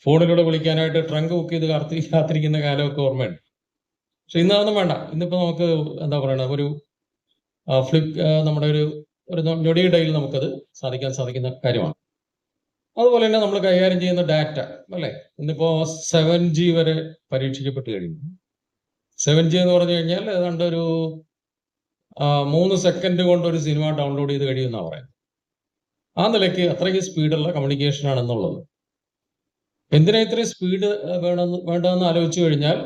ഫോണിലൂടെ വിളിക്കാനായിട്ട് trunk book ചെയ്ത് കാത്തിരിക്കുന്ന കാലമൊക്കെ ഓർമ്മയുണ്ട്. പക്ഷെ ഇന്ന് അതൊന്നും വേണ്ട. ഇന്നിപ്പോ നമുക്ക് എന്താ പറയണ ഒരു നമ്മുടെ ഒരു ഞൊടിയിടയിൽ നമുക്കത് സാധിക്കുന്ന കാര്യമാണ്. അതുപോലെ തന്നെ നമ്മൾ കൈകാര്യം ചെയ്യുന്ന ഡാറ്റ അല്ലെ, ഇന്നിപ്പോ 7G വരെ പരീക്ഷിക്കപ്പെട്ട് കഴിഞ്ഞു. 7G എന്ന് പറഞ്ഞു കഴിഞ്ഞാൽ ഏതാണ്ട് ഒരു 3 സെക്കൻഡ് കൊണ്ട് ഒരു സിനിമ ഡൗൺലോഡ് ചെയ്ത് കഴിയുമെന്നാണ് പറയുന്നത്. ആ നിലയ്ക്ക് അത്രയ്ക്ക് സ്പീഡുള്ള കമ്മ്യൂണിക്കേഷൻ ആണെന്നുള്ളത്. എന്തിനാ ഇത്രയും സ്പീഡ് വേണ്ടതെന്ന് ആലോചിച്ചു കഴിഞ്ഞാൽ,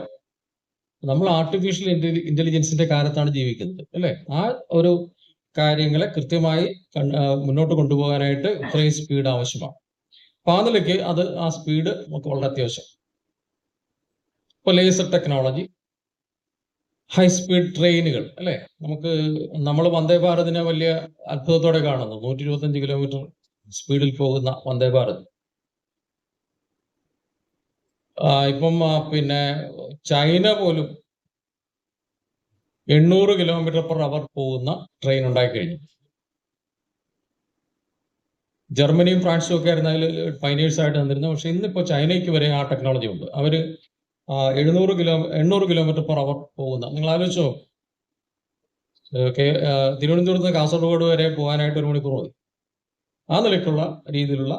നമ്മൾ ആർട്ടിഫിഷ്യൽ ഇന്റലിജൻസിന്റെ കാലത്താണ് ജീവിക്കുന്നത് അല്ലെ. ആ ഒരു കാര്യങ്ങളെ കൃത്യമായി മുന്നോട്ട് കൊണ്ടുപോകാനായിട്ട് ഇത്രയും സ്പീഡ് ആവശ്യമാണ്. അപ്പൊ ആ നിലയ്ക്ക് ആ സ്പീഡ് നമുക്ക് വളരെ അത്യാവശ്യം. ഇപ്പൊ ലേസർ ടെക്നോളജി, ഹൈ സ്പീഡ് ട്രെയിനുകൾ അല്ലെ. നമ്മൾ വന്ദേ ഭാരതിനെ വലിയ അത്ഭുതത്തോടെ കാണുന്നു. 125 കിലോമീറ്റർ സ്പീഡിൽ പോകുന്ന വന്ദേ ഭാരത്. ഇപ്പം പിന്നെ ചൈന പോലും 800 കിലോമീറ്റർ പെർ അവർ പോകുന്ന ട്രെയിൻ ഉണ്ടാക്കി കഴിഞ്ഞു. ജർമ്മനിയും ഫ്രാൻസും ഒക്കെ ആയിരുന്നു അതിൽ പൈനേഴ്സ് ആയിട്ട് നിന്നിരുന്നത്. പക്ഷെ ഇന്നിപ്പോ ചൈനയ്ക്ക് വരെ ആ ടെക്നോളജി ഉണ്ട്. അവര് 800 കിലോമീറ്റർ പെർ അവർ പോകുന്ന, നിങ്ങൾ ആലോചിച്ചോ, തിരുവനന്തപുരത്ത് നിന്ന് കാസർഗോഡ് വരെ പോകാനായിട്ട് 1 മണിക്കൂർ മതി. ആ നിലയ്ക്കുള്ള രീതിയിലുള്ള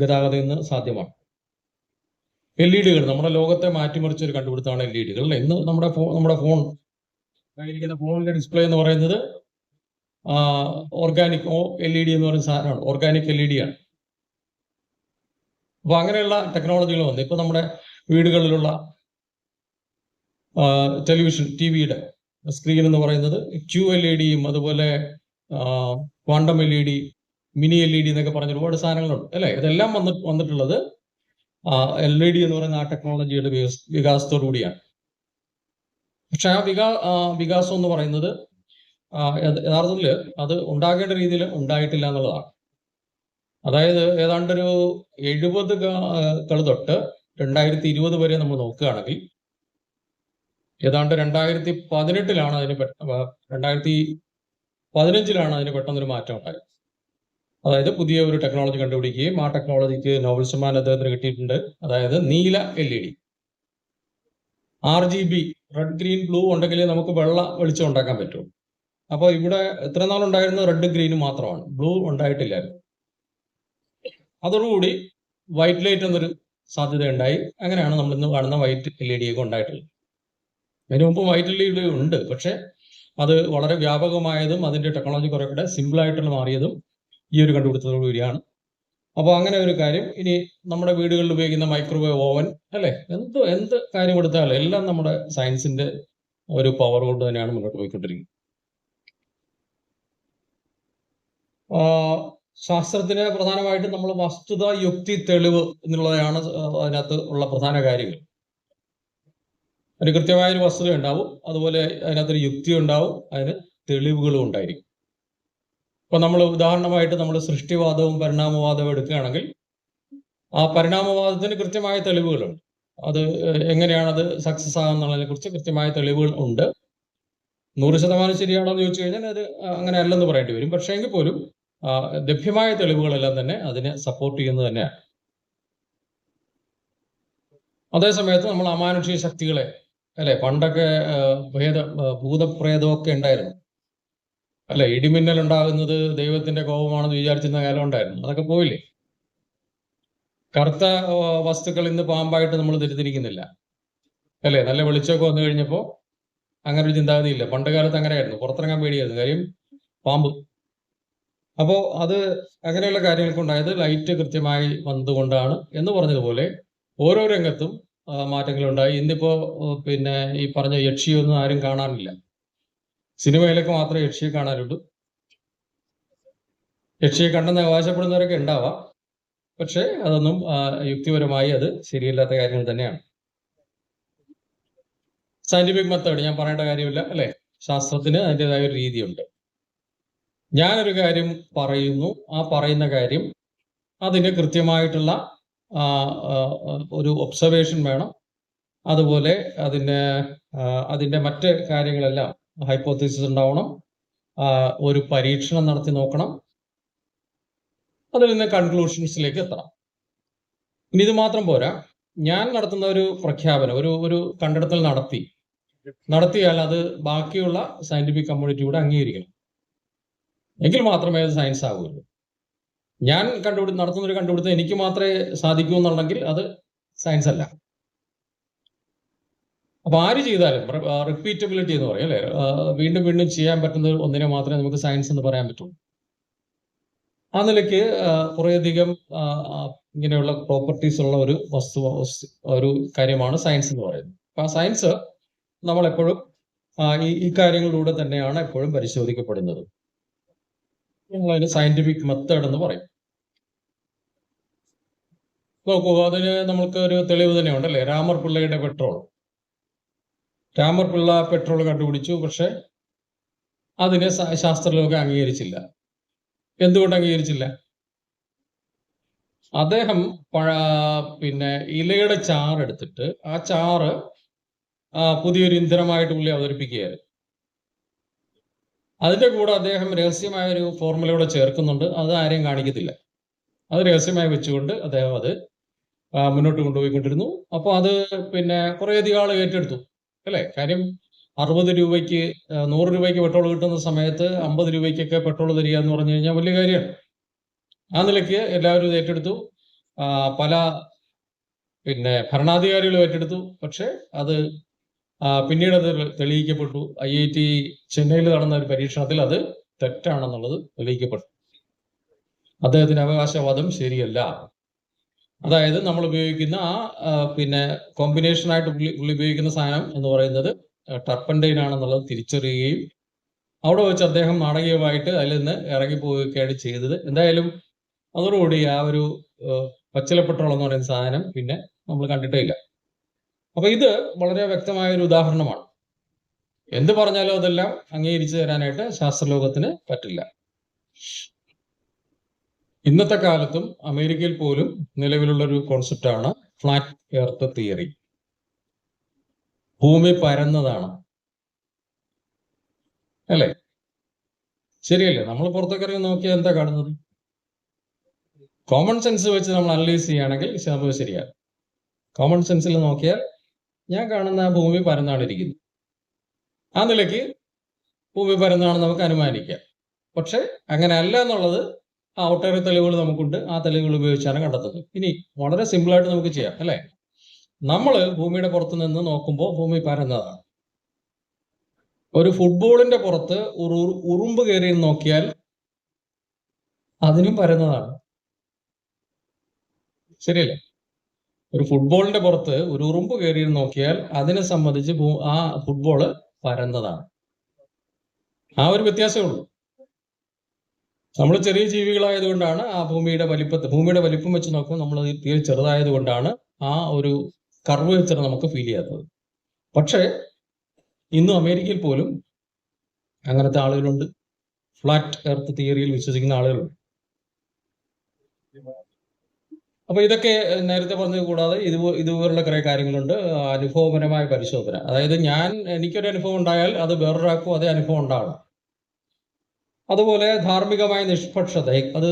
ഗതാഗതം ഇന്ന് സാധ്യമാണ്. LED-കൾ നമ്മുടെ ലോകത്തെ മാറ്റിമറിച്ച ഒരു കണ്ടുപിടുത്തമാണ് LED-കൾ അല്ലെ. ഇന്ന് നമ്മുടെ ഫോൺ കയ്യിരിക്കുന്ന ഫോണിന്റെ ഡിസ്പ്ലേ എന്ന് പറയുന്നത് ഓർഗാനിക് LED എന്ന് പറയുന്ന സാധനമാണ്. ഓർഗാനിക് LED ആണ്. അപ്പൊ അങ്ങനെയുള്ള ടെക്നോളജികൾ വന്നു. ഇപ്പൊ നമ്മുടെ വീടുകളിലുള്ള ടെലിവിഷൻ ടിവിയുടെ സ്ക്രീൻ എന്ന് പറയുന്നത് QLED-യും അതുപോലെ ക്വാണ്ടം LED, മിനി LED എന്നൊക്കെ പറഞ്ഞ ഒരുപാട് സാധനങ്ങളുണ്ട് അല്ലെ. ഇതെല്ലാം വന്നിട്ടുള്ളത് LED എന്ന് പറയുന്ന ആ ടെക്നോളജിയുടെ വികാസത്തോടു കൂടിയാണ്. പക്ഷെ ആ വികാസം എന്ന് പറയുന്നത് യഥാർത്ഥത്തിൽ അത് ഉണ്ടാകേണ്ട രീതിയിൽ ഉണ്ടായിട്ടില്ല എന്നുള്ളതാണ്. അതായത് ഏതാണ്ടൊരു 70 തൊട്ട് 2020 വരെ നമ്മൾ നോക്കുകയാണെങ്കിൽ, ഏതാണ്ട് 2018-ലാണ് 2015-ലാണ് അതിന് പെട്ടെന്നൊരു മാറ്റം ഉണ്ടായത്. അതായത് പുതിയ ഒരു ടെക്നോളജി കണ്ടുപിടിക്കുകയും ആ ടെക്നോളജിക്ക് നോബൽ സമ്മാനം അദ്ദേഹത്തിന് കിട്ടിയിട്ടുണ്ട്. അതായത് നീല LED, RGB, red green blue ഉണ്ടെങ്കിലേ നമുക്ക് വെളിച്ചം ഉണ്ടാക്കാൻ പറ്റും. അപ്പോൾ ഇവിടെ എത്ര നാളുണ്ടായിരുന്നത് റെഡ് ഗ്രീനും മാത്രമാണ്, ബ്ലൂ ഉണ്ടായിട്ടില്ലായിരുന്നു. അതോടുകൂടി വൈറ്റ് ലൈറ്റ് എന്നൊരു സാധ്യത ഉണ്ടായി. അങ്ങനെയാണ് നമ്മൾ ഇന്ന് കാണുന്ന വൈറ്റ് LED ഒക്കെ ഉണ്ടായിട്ടുള്ളത്. അതിനു മുമ്പ് വൈറ്റ് LED ഉണ്ട്, പക്ഷെ അത് വളരെ വ്യാപകമായതും അതിന്റെ ടെക്നോളജി കുറെ കൂടെ സിമ്പിൾ ആയിട്ട് മാറിയതും ഈ ഒരു കണ്ടുപിടുത്തത്തോടു കൂടിയാണ്. അപ്പോൾ അങ്ങനെ ഒരു കാര്യം. ഇനി നമ്മുടെ വീടുകളിൽ ഉപയോഗിക്കുന്ന മൈക്രോവേവ് ഓവൻ അല്ലെ, എന്ത് കാര്യം എടുത്താലും എല്ലാം നമ്മുടെ സയൻസിന്റെ ഒരു പവർ കൊണ്ട് തന്നെയാണ് മുന്നോട്ട് പോയിക്കൊണ്ടിരിക്കുന്നത്. ശാസ്ത്രത്തിന് പ്രധാനമായിട്ടും നമ്മൾ വസ്തുത, യുക്തി, തെളിവ് എന്നുള്ളതാണ് അതിനകത്ത് ഉള്ള പ്രധാന കാര്യങ്ങൾ. ഒരു കൃത്യമായൊരു വസ്തുത ഉണ്ടാവും, അതുപോലെ അതിനകത്തൊരു യുക്തി ഉണ്ടാവും, അതിന് തെളിവുകളും ഉണ്ടായിരിക്കും. ഇപ്പൊ നമ്മൾ ഉദാഹരണമായിട്ട് നമ്മൾ സൃഷ്ടിവാദവും പരിണാമവാദവും എടുക്കുകയാണെങ്കിൽ, ആ പരിണാമവാദത്തിന് കൃത്യമായ തെളിവുകളുണ്ട്. അത് എങ്ങനെയാണത് സക്സസ് ആകുന്നതിനെ കുറിച്ച് കൃത്യമായ തെളിവുകൾ ഉണ്ട്. 100% ശരിയാണോ എന്ന് ചോദിച്ചു കഴിഞ്ഞാൽ അത് അങ്ങനെ അല്ലെന്ന് പറയേണ്ടി വരും. പക്ഷേ എങ്കിൽ പോലും ലഭ്യമായ തെളിവുകളെല്ലാം തന്നെ അതിനെ സപ്പോർട്ട് ചെയ്യുന്നത് തന്നെയാണ്. അതേസമയത്ത് നമ്മൾ അമാനുഷിക ശക്തികളെ അല്ലെ, പണ്ടൊക്കെ ഭൂതപ്രേതമൊക്കെ ഉണ്ടായിരുന്നു അല്ലെ. ഇടിമിന്നൽ ഉണ്ടാകുന്നത് ദൈവത്തിന്റെ കോപമാണെന്ന് വിചാരിച്ചിരുന്ന കാലം ഉണ്ടായിരുന്നു. അതൊക്കെ പോയില്ലേ. കറുത്ത വസ്തുക്കൾ ഇന്ന് പാമ്പായിട്ട് നമ്മൾ തിരിച്ചിരിക്കുന്നില്ല അല്ലെ. നല്ല വെളിച്ചമൊക്കെ വന്നു കഴിഞ്ഞപ്പോ അങ്ങനെ ഒരു ചിന്താഗതിയില്ല. പണ്ട് കാലത്ത് അങ്ങനെയായിരുന്നു, പുറത്തിറങ്ങാൻ പേടിയായിരുന്നു, കാര്യം പാമ്പ്. അപ്പോ അത് അങ്ങനെയുള്ള കാര്യങ്ങൾക്കുണ്ടായത് ലൈറ്റ് കൃത്യമായി വന്നതുകൊണ്ടാണ് എന്ന് പറഞ്ഞതുപോലെ ഓരോ രംഗത്തും മാറ്റങ്ങളുണ്ടായി. ഇന്നിപ്പോ പിന്നെ ഈ പറഞ്ഞ യക്ഷിയൊന്നും ആരും കാണാനില്ല. സിനിമയിലൊക്കെ മാത്രമേ യക്ഷിയെ കാണാറുള്ളൂ. യക്ഷിയെ കണ്ടെന്ന് അവകാശപ്പെടുന്നവരൊക്കെ ഉണ്ടാവാം, പക്ഷെ അതൊന്നും യുക്തിപരമായി അത് ശരിയല്ലാത്ത കാര്യങ്ങൾ തന്നെയാണ്. സയന്റിഫിക് മെത്തേഡ് ഞാൻ പറയേണ്ട കാര്യമില്ല അല്ലെ. ശാസ്ത്രത്തിന് അതിൻ്റെതായ ഒരു രീതിയുണ്ട്. ഞാനൊരു കാര്യം പറയുന്നു, ആ പറയുന്ന കാര്യം അതിന് കൃത്യമായിട്ടുള്ള ഒരു ഒബ്സർവേഷൻ വേണം. അതുപോലെ അതിന്റെ മറ്റ് കാര്യങ്ങളെല്ലാം ഹൈപ്പോത്തസിസ് ഉണ്ടാവണം, ഒരു പരീക്ഷണം നടത്തി നോക്കണം, അതിൽ നിന്ന് കൺക്ലൂഷൻസിലേക്ക് എത്തണം. ഇനി ഇത് മാത്രം പോരാ, ഞാൻ നടത്തുന്ന ഒരു പ്രഖ്യാപനം, ഒരു കണ്ടെത്തൽ നടത്തിയാൽ അത് ബാക്കിയുള്ള സയന്റിഫിക് കമ്മ്യൂണിറ്റി കൂടെ അംഗീകരിക്കണം. എങ്കിൽ മാത്രമേ അത് സയൻസ് ആവുകയുള്ളൂ. ഞാൻ നടത്തുന്ന ഒരു കണ്ടുപിടുത്തം എനിക്ക് മാത്രമേ സാധിക്കൂ എന്നുണ്ടെങ്കിൽ അത് സയൻസ് അല്ല. അപ്പൊ ആര് ചെയ്താലും റിപ്പീറ്റബിലിറ്റി എന്ന് പറയും അല്ലെ, വീണ്ടും വീണ്ടും ചെയ്യാൻ പറ്റുന്ന ഒന്നിനെ മാത്രമേ നമുക്ക് സയൻസ് എന്ന് പറയാൻ പറ്റുള്ളൂ. ആ നിലയ്ക്ക് കുറേയധികം ഇങ്ങനെയുള്ള പ്രോപ്പർട്ടീസ് ഉള്ള ഒരു കാര്യമാണ് സയൻസ് എന്ന് പറയുന്നത്. അപ്പൊ ആ സയൻസ് നമ്മളെപ്പോഴും ഈ കാര്യങ്ങളിലൂടെ തന്നെയാണ് എപ്പോഴും പരിശോധിക്കപ്പെടുന്നത്. നമ്മളതിന് സയന്റിഫിക് മെത്തേഡ് എന്ന് പറയും. നോക്കൂ, അതിന് നമ്മൾക്ക് ഒരു തെളിവ് തന്നെ ഉണ്ടല്ലേ, രാമർ പിള്ളയുടെ പെട്രോൾ. രാമർ പിള്ള പെട്രോൾ കണ്ടുപിടിച്ചു, പക്ഷെ അതിനെ ശാസ്ത്രലോകം അംഗീകരിച്ചില്ല. എന്തുകൊണ്ട് അംഗീകരിച്ചില്ല? അദ്ദേഹം ഇലയുടെ ചാറെടുത്തിട്ട് ആ ചാറ് പുതിയൊരു ഇന്ധനമായിട്ട് പുള്ളി അവതരിപ്പിക്കുകയായിരുന്നു. അതിന്റെ കൂടെ അദ്ദേഹം രഹസ്യമായ ഒരു ഫോർമുലയോടെ ചേർക്കുന്നുണ്ട്. അത് ആരെയും കാണിക്കത്തില്ല. അത് രഹസ്യമായി വെച്ചുകൊണ്ട് അദ്ദേഹം അത് മുന്നോട്ട് കൊണ്ടുപോയിക്കൊണ്ടിരുന്നു. അപ്പോൾ അത് കുറേയധികം ആൾ ഏറ്റെടുത്തു അല്ലേ. കാര്യം 60 രൂപയ്ക്ക് 100 രൂപയ്ക്ക് പെട്രോൾ കിട്ടുന്ന സമയത്ത് 50 രൂപയ്ക്കൊക്കെ പെട്രോൾ തരിക എന്ന് പറഞ്ഞു കഴിഞ്ഞാൽ വലിയ കാര്യമാണ്. ആ നിലയ്ക്ക് എല്ലാവരും ഇത് ഏറ്റെടുത്തു. പല ഭരണാധികാരികളും ഏറ്റെടുത്തു. പക്ഷെ അത് പിന്നീട് അത് തെളിയിക്കപ്പെട്ടു. IIT ചെന്നൈയിൽ നടന്ന ഒരു പരീക്ഷണത്തിൽ അത് തെറ്റാണെന്നുള്ളത് തെളിയിക്കപ്പെട്ടു. അദ്ദേഹത്തിന്റെ അവകാശവാദം ശരിയല്ല. അതായത് നമ്മൾ ഉപയോഗിക്കുന്ന കോമ്പിനേഷനായിട്ട് പുള്ളി ഉപയോഗിക്കുന്ന സാധനം എന്ന് പറയുന്നത് ടർപ്പൻറ്റൈൻ ആണെന്നുള്ളത് തിരിച്ചറിയുകയും അവിടെ വെച്ച് അദ്ദേഹം നാടകീയമായിട്ട് അതിൽ നിന്ന് ഇറങ്ങിപ്പോവുകയാണ് ചെയ്തത്. എന്തായാലും അതോടുകൂടി ആ ഒരു പച്ചില പെട്രോൾ എന്ന് പറയുന്ന സാധനം പിന്നെ നമ്മൾ കണ്ടിട്ടേ ഇല്ല. അപ്പൊ ഇത് വളരെ വ്യക്തമായ ഒരു ഉദാഹരണമാണ്. എന്ത് പറഞ്ഞാലും അതെല്ലാം അംഗീകരിച്ചു തരാനായിട്ട് ശാസ്ത്രലോകത്തിന് പറ്റില്ല. ഇന്നത്തെ കാലത്തും അമേരിക്കയിൽ പോലും നിലവിലുള്ള ഒരു കോൺസെപ്റ്റാണ് ഫ്ലാറ്റ് എർത്ത് തിയറി. ഭൂമി പരന്നതാണ് അല്ലേ? ശരിയല്ലേ? നമ്മൾ പുറത്തൊക്കെ ഇറങ്ങി നോക്കിയാൽ എന്താ കാണുന്നത്? കോമൺ സെൻസ് വെച്ച് നമ്മൾ അനലൈസ് ചെയ്യുകയാണെങ്കിൽ സംഭവം ശരിയാണ്. കോമൺ സെൻസിൽ നോക്കിയാൽ ഞാൻ കാണുന്ന ഭൂമി പരന്നാണ് ഇരിക്കുന്നത്. ആ നിലയ്ക്ക് ഭൂമി പരന്നാണെന്ന് നമുക്ക് അനുമാനിക്കാം. പക്ഷെ അങ്ങനെ അല്ല എന്നുള്ളത് ഒട്ടേറെ തെളിവുകൾ നമുക്കുണ്ട്. ആ തെളിവുകൾ ഉപയോഗിച്ചാണ് കണ്ടെത്തുന്നത്. ഇനി വളരെ സിമ്പിളായിട്ട് നമുക്ക് ചെയ്യാം അല്ലേ. നമ്മൾ ഭൂമിയുടെ പുറത്ത് നിന്ന് നോക്കുമ്പോൾ ഭൂമി പരന്നതാണ്. ഒരു ഫുട്ബോളിന്റെ പുറത്ത് ഉറുമ്പ് കയറി നോക്കിയാൽ അതിനും പരന്നതാണ്. ശരിയല്ലേ? ഒരു ഫുട്ബോളിന്റെ പുറത്ത് ഒരു ഉറുമ്പ് കയറി നോക്കിയാൽ അതിനെ സംബന്ധിച്ച് ആ ഫുട്ബോള് പരന്നതാണ്. ആ ഒരു വ്യത്യാസമേ ഉള്ളൂ. നമ്മൾ ചെറിയ ജീവികളായതുകൊണ്ടാണ് ആ ഭൂമിയുടെ വലിപ്പം വെച്ച് നോക്കുമ്പോൾ നമ്മൾ തീരെ ചെറുതായത് കൊണ്ടാണ് ആ ഒരു കർവേച്ചർ നമുക്ക് ഫീൽ ചെയ്യാത്തത്. പക്ഷേ ഇന്നും അമേരിക്കയിൽ പോലും അങ്ങനത്തെ ആളുകളുണ്ട്. ഫ്ലാറ്റ് എർത്ത് തിയറിയിൽ വിശ്വസിക്കുന്ന ആളുകളുണ്ട്. അപ്പൊ ഇതൊക്കെ നേരത്തെ പറഞ്ഞത് കൂടാതെ ഇതുപോലുള്ള കുറെ കാര്യങ്ങളുണ്ട്. അനുഭവപരമായ പരിശോധന, അതായത് എനിക്കൊരു അനുഭവം ഉണ്ടായാൽ അത് വേറൊരാൾക്കും അതേ അനുഭവം ഉണ്ടാകണം. അതുപോലെ ധാർമ്മികമായ നിഷ്പക്ഷത, അത്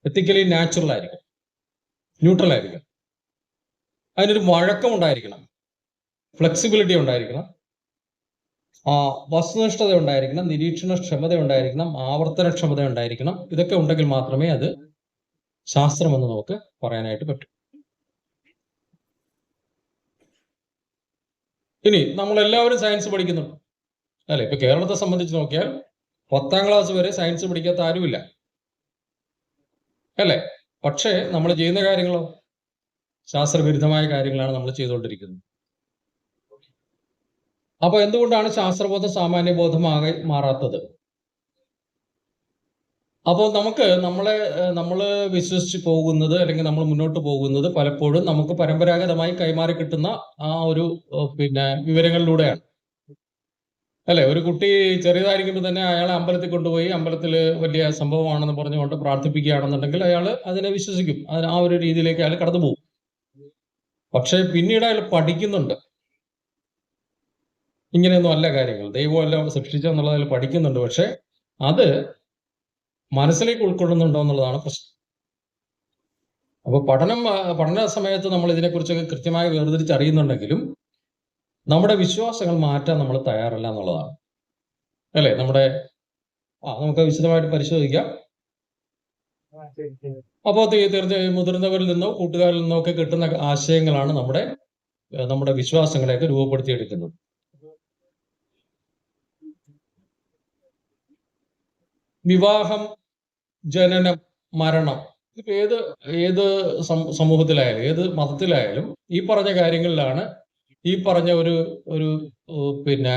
എത്തിക്കലി നാച്ചുറൽ ആയിരിക്കും, ന്യൂട്രൽ ആയിരിക്കും. അതിനൊരു വഴക്കം ഉണ്ടായിരിക്കണം, ഫ്ലെക്സിബിലിറ്റി ഉണ്ടായിരിക്കണം, വസ്തുനിഷ്ഠത ഉണ്ടായിരിക്കണം, നിരീക്ഷണക്ഷമത ഉണ്ടായിരിക്കണം, ആവർത്തനക്ഷമത ഉണ്ടായിരിക്കണം. ഇതൊക്കെ ഉണ്ടെങ്കിൽ മാത്രമേ അത് ശാസ്ത്രമെന്ന് നമുക്ക് പറയാനായിട്ട് പറ്റും. ഇനി നമ്മളെല്ലാവരും സയൻസ് പഠിക്കുന്നുണ്ട് അല്ലെ. ഇപ്പൊ കേരളത്തെ സംബന്ധിച്ച് നോക്കിയാൽ 10ാം ക്ലാസ് വരെ സയൻസ് പഠിക്കാത്ത ആരുമില്ല അല്ലെ. പക്ഷേ നമ്മൾ ചെയ്യുന്ന കാര്യങ്ങളോ ശാസ്ത്രവിരുദ്ധമായ കാര്യങ്ങളാണ് നമ്മൾ ചെയ്തുകൊണ്ടിരിക്കുന്നത്. അപ്പൊ എന്തുകൊണ്ടാണ് ശാസ്ത്രബോധം സാമാന്യബോധമാകെ മാറാത്തത്? അപ്പോൾ നമ്മൾ വിശ്വസിച്ച് പോകുന്നത് അല്ലെങ്കിൽ നമ്മൾ മുന്നോട്ട് പോകുന്നത് പലപ്പോഴും നമുക്ക് പരമ്പരാഗതമായി കൈമാറി കിട്ടുന്ന ആ ഒരു വിവരങ്ങളിലൂടെയാണ് അല്ലെ. ഒരു കുട്ടി ചെറിയതായിരിക്കുമ്പോൾ തന്നെ അയാളെ അമ്പലത്തിൽ കൊണ്ടുപോയി അമ്പലത്തിൽ വലിയ സംഭവമാണെന്ന് പറഞ്ഞുകൊണ്ട് പ്രാർത്ഥിപ്പിക്കുകയാണെന്നുണ്ടെങ്കിൽ അയാൾ അതിനെ വിശ്വസിക്കും. ആ ഒരു രീതിയിലേക്ക് അയാൾ കടന്നു പോകും. പക്ഷെ പിന്നീട് അയാൾ പഠിക്കുന്നുണ്ട്, ഇങ്ങനെയൊന്നും അല്ല കാര്യങ്ങൾ, ദൈവം എല്ലാം സൃഷ്ടിച്ചെന്നുള്ളത് അയാൾ പഠിക്കുന്നുണ്ട്. പക്ഷെ അത് മനസ്സിലേക്ക് ഉൾക്കൊള്ളുന്നുണ്ടോ എന്നുള്ളതാണ് പ്രശ്നം. അപ്പോൾ പഠന സമയത്ത് നമ്മൾ ഇതിനെക്കുറിച്ചൊക്കെ കൃത്യമായി വേർതിരിച്ചറിയുന്നുണ്ടെങ്കിലും നമ്മുടെ വിശ്വാസങ്ങൾ മാറ്റാൻ നമ്മൾ തയ്യാറല്ല എന്നുള്ളതാണ്. അല്ലേ? നമുക്ക് വിശദമായിട്ട് പരിശോധിക്കാം. അപ്പോൾ തീർച്ചയായും മുതിർന്നവരിൽ നിന്നോ കൂട്ടുകാരിൽ നിന്നോ ഒക്കെ കിട്ടുന്ന ആശയങ്ങളാണ് നമ്മുടെ വിശ്വാസങ്ങളെയൊക്കെ രൂപപ്പെടുത്തിയെടുക്കുന്നത്. വിവാഹം, ജനനം, മരണം, ഇപ്പൊ ഏത് സമൂഹത്തിലായാലും ഏത് മതത്തിലായാലും ഈ പറഞ്ഞ കാര്യങ്ങളിലാണ് ഈ പറഞ്ഞ ഒരു പിന്നെ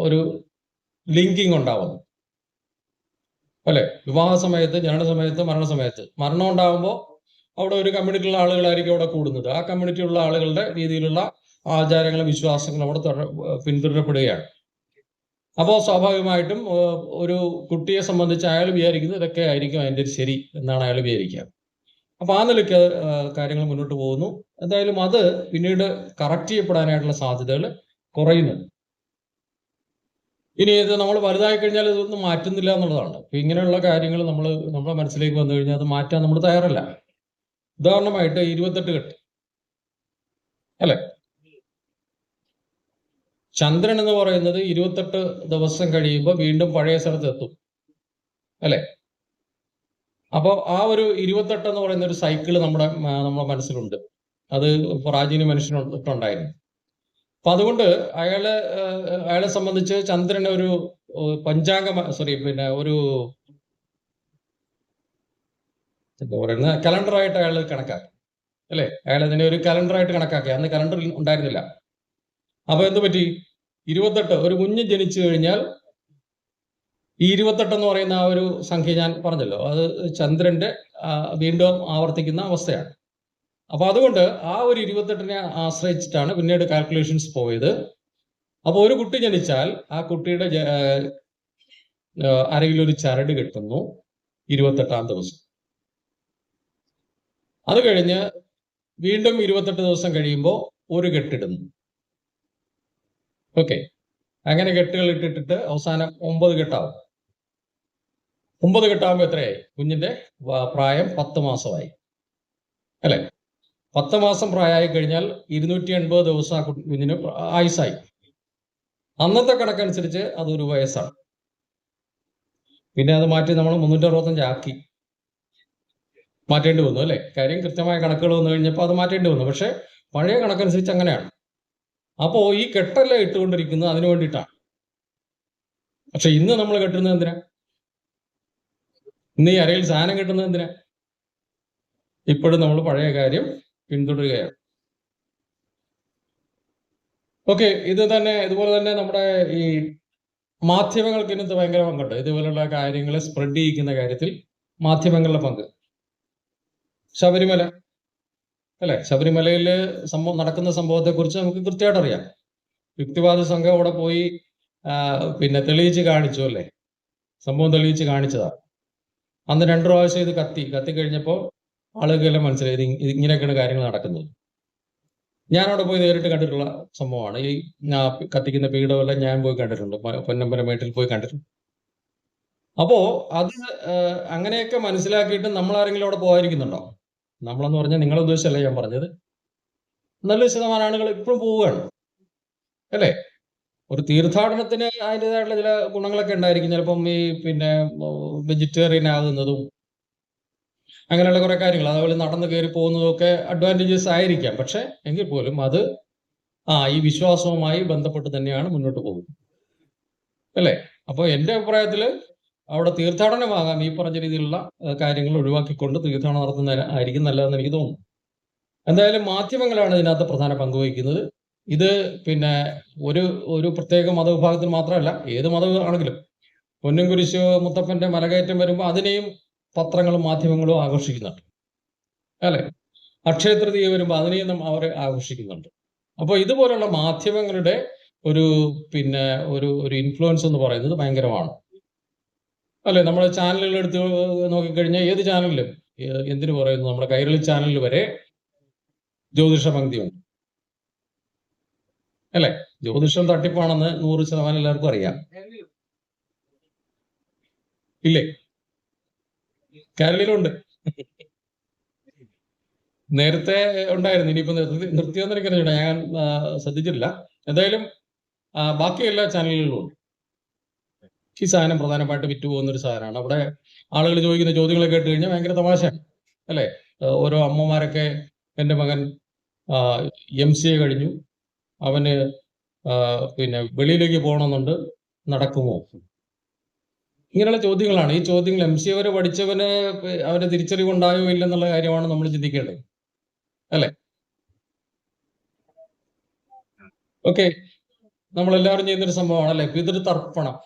ഒരു ലിങ്കിങ് ഉണ്ടാവുന്നത്. അല്ലെ? വിവാഹ സമയത്ത്, ജനന സമയത്ത്, മരണസമയത്ത്. മരണം ഉണ്ടാകുമ്പോൾ അവിടെ ഒരു കമ്മ്യൂണിറ്റിയിലുള്ള ആളുകളായിരിക്കും അവിടെ കൂടുന്നത്. ആ കമ്മ്യൂണിറ്റിയിലുള്ള ആളുകളുടെ രീതിയിലുള്ള ആചാരങ്ങളും വിശ്വാസങ്ങളും അവിടെ പിന്തുടരപ്പെടുകയാണ്. അപ്പോൾ സ്വാഭാവികമായിട്ടും ഒരു കുട്ടിയെ സംബന്ധിച്ച് അയാൾ വിചാരിക്കുന്നത് ഇതൊക്കെ ആയിരിക്കും അതിൻ്റെ ഒരു ശരി എന്നാണ് അയാൾ വിചാരിക്കുക. അപ്പൊ ആ നിലയ്ക്ക് കാര്യങ്ങൾ മുന്നോട്ട് പോകുന്നു. എന്തായാലും അത് പിന്നീട് കറക്റ്റ് ചെയ്യപ്പെടാനായിട്ടുള്ള സാധ്യതകൾ കുറയുന്നുണ്ട്. ഇനി ഇത് നമ്മൾ വലുതായി കഴിഞ്ഞാൽ ഇതൊന്നും മാറ്റുന്നില്ല എന്നുള്ളതാണ്. അപ്പൊ ഇങ്ങനെയുള്ള കാര്യങ്ങൾ നമ്മുടെ മനസ്സിലേക്ക് വന്നു കഴിഞ്ഞാൽ അത് മാറ്റാൻ നമ്മൾ തയ്യാറല്ല. ഉദാഹരണമായിട്ട് 28 കെട്ട്, അല്ലെ? ചന്ദ്രൻ എന്ന് പറയുന്നത് 28 ദിവസം കഴിയുമ്പോൾ വീണ്ടും പഴയ സ്ഥലത്ത് എത്തും, അല്ലെ? അപ്പോൾ ആ ഒരു 28 എന്ന് പറയുന്ന ഒരു സൈക്കിള് നമ്മുടെ മനസ്സിലുണ്ട്. അത് പ്രാചീന മനുഷ്യനുണ്ടായിരുന്നു. അപ്പൊ അതുകൊണ്ട് അയാളെ സംബന്ധിച്ച് ചന്ദ്രന് ഒരു ഒരു എന്താ പറയുന്നത് കലണ്ടറായിട്ട് അയാൾ കണക്കാക്കി, അല്ലെ? അയാൾ അതിനെ ഒരു കലണ്ടറായിട്ട് കണക്കാക്കി. അന്ന് കലണ്ടർ ഉണ്ടായിരുന്നില്ല. അപ്പൊ എന്ത് പറ്റി? 28, ഒരു കുഞ്ഞ് ജനിച്ചു കഴിഞ്ഞാൽ ഈ 28 എന്ന് പറയുന്ന ആ ഒരു സംഖ്യ ഞാൻ പറഞ്ഞല്ലോ, അത് ചന്ദ്രന്റെ വീണ്ടും ആവർത്തിക്കുന്ന അവസ്ഥയാണ്. അപ്പൊ അതുകൊണ്ട് ആ ഒരു 28നെ ആശ്രയിച്ചിട്ടാണ് പിന്നീട് കാൽക്കുലേഷൻസ് പോയത്. അപ്പൊ ഒരു കുട്ടി ജനിച്ചാൽ ആ കുട്ടിയുടെ അരയിൽ ഒരു ചരട് കെട്ടുന്നു 28ാം ദിവസം. അത് കഴിഞ്ഞ് വീണ്ടും 28 ദിവസം കഴിയുമ്പോൾ ഒരു കെട്ടിടുന്നു. ഓക്കെ, അങ്ങനെ കെട്ടുകൾ ഇട്ടിട്ട് അവസാനം 9 കെട്ടാവും. 9 കെട്ടാകുമ്പോൾ എത്രയായി? കുഞ്ഞിന്റെ പ്രായം 10 മാസമായി, അല്ലെ? 10 മാസം പ്രായമായി കഴിഞ്ഞാൽ 280 ദിവസം ആ കുഞ്ഞിന് ആയുസായി. അന്നത്തെ കണക്കനുസരിച്ച് അതൊരു വയസ്സാണ്. പിന്നെ അത് മാറ്റി നമ്മൾ 365 ആക്കി മാറ്റേണ്ടി വന്നു, അല്ലെ? കാര്യം കൃത്യമായ കണക്കുകൾ വന്നു കഴിഞ്ഞപ്പോൾ അത് മാറ്റേണ്ടി വന്നു. പക്ഷെ പഴയ കണക്കനുസരിച്ച് അങ്ങനെയാണ്. അപ്പോ ഈ കെട്ടെല്ലാം ഇട്ടുകൊണ്ടിരിക്കുന്നത് അതിനു വേണ്ടിയിട്ടാണ്. പക്ഷെ ഇന്ന് നമ്മൾ കെട്ടുന്നത് എന്തിനാ? ഇന്ന് ഈ അരയിൽ സാധനം കെട്ടുന്നത് എന്തിനാ? ഇപ്പോഴും നമ്മൾ പഴയ കാര്യം പിന്തുടരുകയാണ്. ഓക്കെ, ഇതുപോലെ തന്നെ നമ്മുടെ ഈ മാധ്യമങ്ങൾക്ക് ഇന്നത്തെ ഭയങ്കര പങ്കുണ്ട്. ഇതുപോലുള്ള കാര്യങ്ങളെ സ്പ്രെഡ് ചെയ്യിക്കുന്ന കാര്യത്തിൽ മാധ്യമങ്ങളുടെ പങ്ക്. ശബരിമല, അല്ലെ? ശബരിമലയിൽ നടക്കുന്ന സംഭവത്തെ കുറിച്ച് നമുക്ക് കൃത്യമായിട്ട് അറിയാം. യുക്തിവാദി സംഘം അവിടെ പോയി തെളിയിച്ച് കാണിച്ചു, അല്ലെ? സംഭവം തെളിയിച്ച് കാണിച്ചതാണ്. അന്ന് 2 പ്രാവശ്യം ഇത് കത്തി കഴിഞ്ഞപ്പോൾ ആളുകളെല്ലാം മനസ്സിലായി ഇത് ഇങ്ങനെയൊക്കെയാണ് കാര്യങ്ങൾ നടക്കുന്നത്. ഞാനവിടെ പോയി നേരിട്ട് കണ്ടിട്ടുള്ള സംഭവമാണ്. ഈ കത്തിക്കുന്ന പീഠമെല്ലാം ഞാൻ പോയി കണ്ടിട്ടുണ്ട്, പൊന്നമ്പലമേട്ടിൽ പോയി കണ്ടിട്ടുണ്ട്. അപ്പോ അത് അങ്ങനെയൊക്കെ മനസ്സിലാക്കിയിട്ട് നമ്മൾ ആരെങ്കിലും അവിടെ പോകാതിരിക്കുന്നുണ്ടോ? നമ്മളെന്ന് പറഞ്ഞാൽ നിങ്ങളെ ഉദ്ദേശിച്ചല്ല ഞാൻ പറഞ്ഞത്. നല്ലൊരു ശതമാനം ആളുകൾ ഇപ്പോഴും പോവുകയാണ്, അല്ലേ? ഒരു തീർത്ഥാടനത്തിന് അതിൻ്റെതായിട്ടുള്ള ചില ഗുണങ്ങളൊക്കെ ഉണ്ടായിരിക്കും. ചിലപ്പം ഈ വെജിറ്റേറിയൻ ആകുന്നതും അങ്ങനെയുള്ള കുറെ കാര്യങ്ങൾ, അതുപോലെ നടന്നു കയറി പോകുന്നതും ഒക്കെ അഡ്വാൻറ്റേജസ് ആയിരിക്കാം. പക്ഷെ എങ്കിൽ പോലും അത് ഈ വിശ്വാസവുമായി ബന്ധപ്പെട്ട് തന്നെയാണ് മുന്നോട്ട് പോകുന്നത്, അല്ലേ? അപ്പോൾ എൻ്റെ അഭിപ്രായത്തിൽ അവിടെ തീർത്ഥാടനമാകാം ഈ പറഞ്ഞ രീതിയിലുള്ള കാര്യങ്ങൾ ഒഴിവാക്കിക്കൊണ്ട് തീർത്ഥാടനം നടത്തുന്നതായിരിക്കും നല്ലതെന്ന് എനിക്ക് തോന്നുന്നു. എന്തായാലും മാധ്യമങ്ങളാണ് ഇതിനകത്ത് പ്രധാന പങ്ക് വഹിക്കുന്നത്. ഇത് ഒരു പ്രത്യേക മതവിഭാഗത്തിൽ മാത്രമല്ല, ഏത് മതമാണെങ്കിലും പൊന്നും കുരിശോ മുത്തപ്പന്റെ മലകയറ്റം വരുമ്പോൾ അതിനെയും പത്രങ്ങളും മാധ്യമങ്ങളും ആഘോഷിക്കുന്നുണ്ട്, അല്ലെ? അക്ഷയ തൃതീയ വരുമ്പോൾ അതിനെയും അവർ ആഘോഷിക്കുന്നുണ്ട്. അപ്പോൾ ഇതുപോലുള്ള മാധ്യമങ്ങളുടെ ഒരു ഇൻഫ്ലുവൻസ് എന്ന് പറയുന്നത് ഭയങ്കരമാണ്, അല്ലെ? നമ്മുടെ ചാനലുകൾ എടുത്ത് നോക്കിക്കഴിഞ്ഞാൽ ഏത് ചാനലിലും, എന്തിനു പറയുന്നു, നമ്മുടെ കൈരളി ചാനലിൽ വരെ ജ്യോതിഷ പങ്ക്തിയുണ്ട്, അല്ലെ? ജ്യോതിഷം തട്ടിപ്പാണെന്ന് 100% എല്ലാവർക്കും അറിയാം, ഇല്ലേ? കേരളയിലുണ്ട്. നേരത്തെ ഉണ്ടായിരുന്നു, ഇനിയിപ്പോ നിർത്തിയെന്ന് എനിക്കറിയില്ല, ഞാൻ ശ്രദ്ധിച്ചിട്ടില്ല. എന്തായാലും ബാക്കി എല്ലാ ചാനലുകളിലും ഉണ്ട്. ഈ സാധനം പ്രധാനമായിട്ട് വിറ്റുപോകുന്ന ഒരു സാധനമാണ്. അവിടെ ആളുകൾ ചോദിക്കുന്ന ചോദ്യങ്ങളൊക്കെ കേട്ട് കഴിഞ്ഞാൽ ഭയങ്കര തമാശയാണ്, അല്ലേ? ഓരോ അമ്മമാരൊക്കെ, എൻ്റെ മകൻ MCA കഴിഞ്ഞു, അവന് പിന്നെ വെളിയിലേക്ക് പോകണമെന്നുണ്ട്, നടക്കുമോ? ഇങ്ങനെയുള്ള ചോദ്യങ്ങളാണ്. ഈ ചോദ്യങ്ങൾ MCA വരെ പഠിച്ചവന് അവന് തിരിച്ചറിവുണ്ടായോ ഇല്ലെന്നുള്ള കാര്യമാണ് നമ്മൾ ചിന്തിക്കേണ്ടത്, അല്ലേ? ഓക്കെ, നമ്മളെല്ലാവരും ചെയ്യുന്നൊരു സംഭവമാണ്, അല്ലേ? പിതൃതർപ്പണം.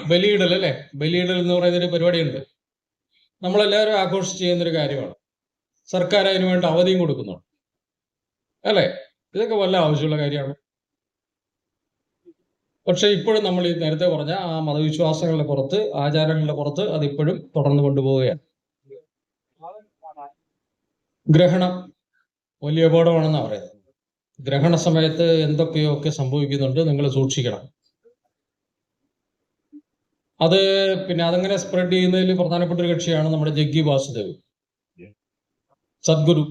ബലിയിടൽ, അല്ലേ? ബലിയിടൽ എന്ന് പറയുന്നൊരു പരിപാടിയുണ്ട്. നമ്മളെല്ലാവരും ആഘോഷിച്ച് ചെയ്യുന്നൊരു കാര്യമാണ്. സർക്കാർ അതിനു വേണ്ടി അവധിയും കൊടുക്കുന്നുണ്ട്, അല്ലേ? ഇതൊക്കെ വല്ല ആവശ്യമുള്ള കാര്യമാണ്. പക്ഷെ ഇപ്പോഴും നമ്മൾ ഈ നേരത്തെ പറഞ്ഞ ആ മതവിശ്വാസങ്ങളുടെ പുറത്ത്, ആചാരങ്ങളുടെ പുറത്ത് അതിപ്പോഴും തുടർന്നു കൊണ്ടുപോവുകയാണ്. ഗ്രഹണം വലിയ അപകടമാണെന്നാണ് പറയുന്നത്. ഗ്രഹണ സമയത്ത് എന്തൊക്കെയൊക്കെ സംഭവിക്കുന്നുണ്ട്, നിങ്ങൾ സൂക്ഷിക്കണം. അത് പിന്നെ അതങ്ങനെ സ്പ്രെഡ് ചെയ്യുന്നതിൽ പ്രധാനപ്പെട്ട ഒരു കക്ഷിയാണ് നമ്മുടെ ജഗ്ഗി വാസുദേവ്, സദ്ഗുരു.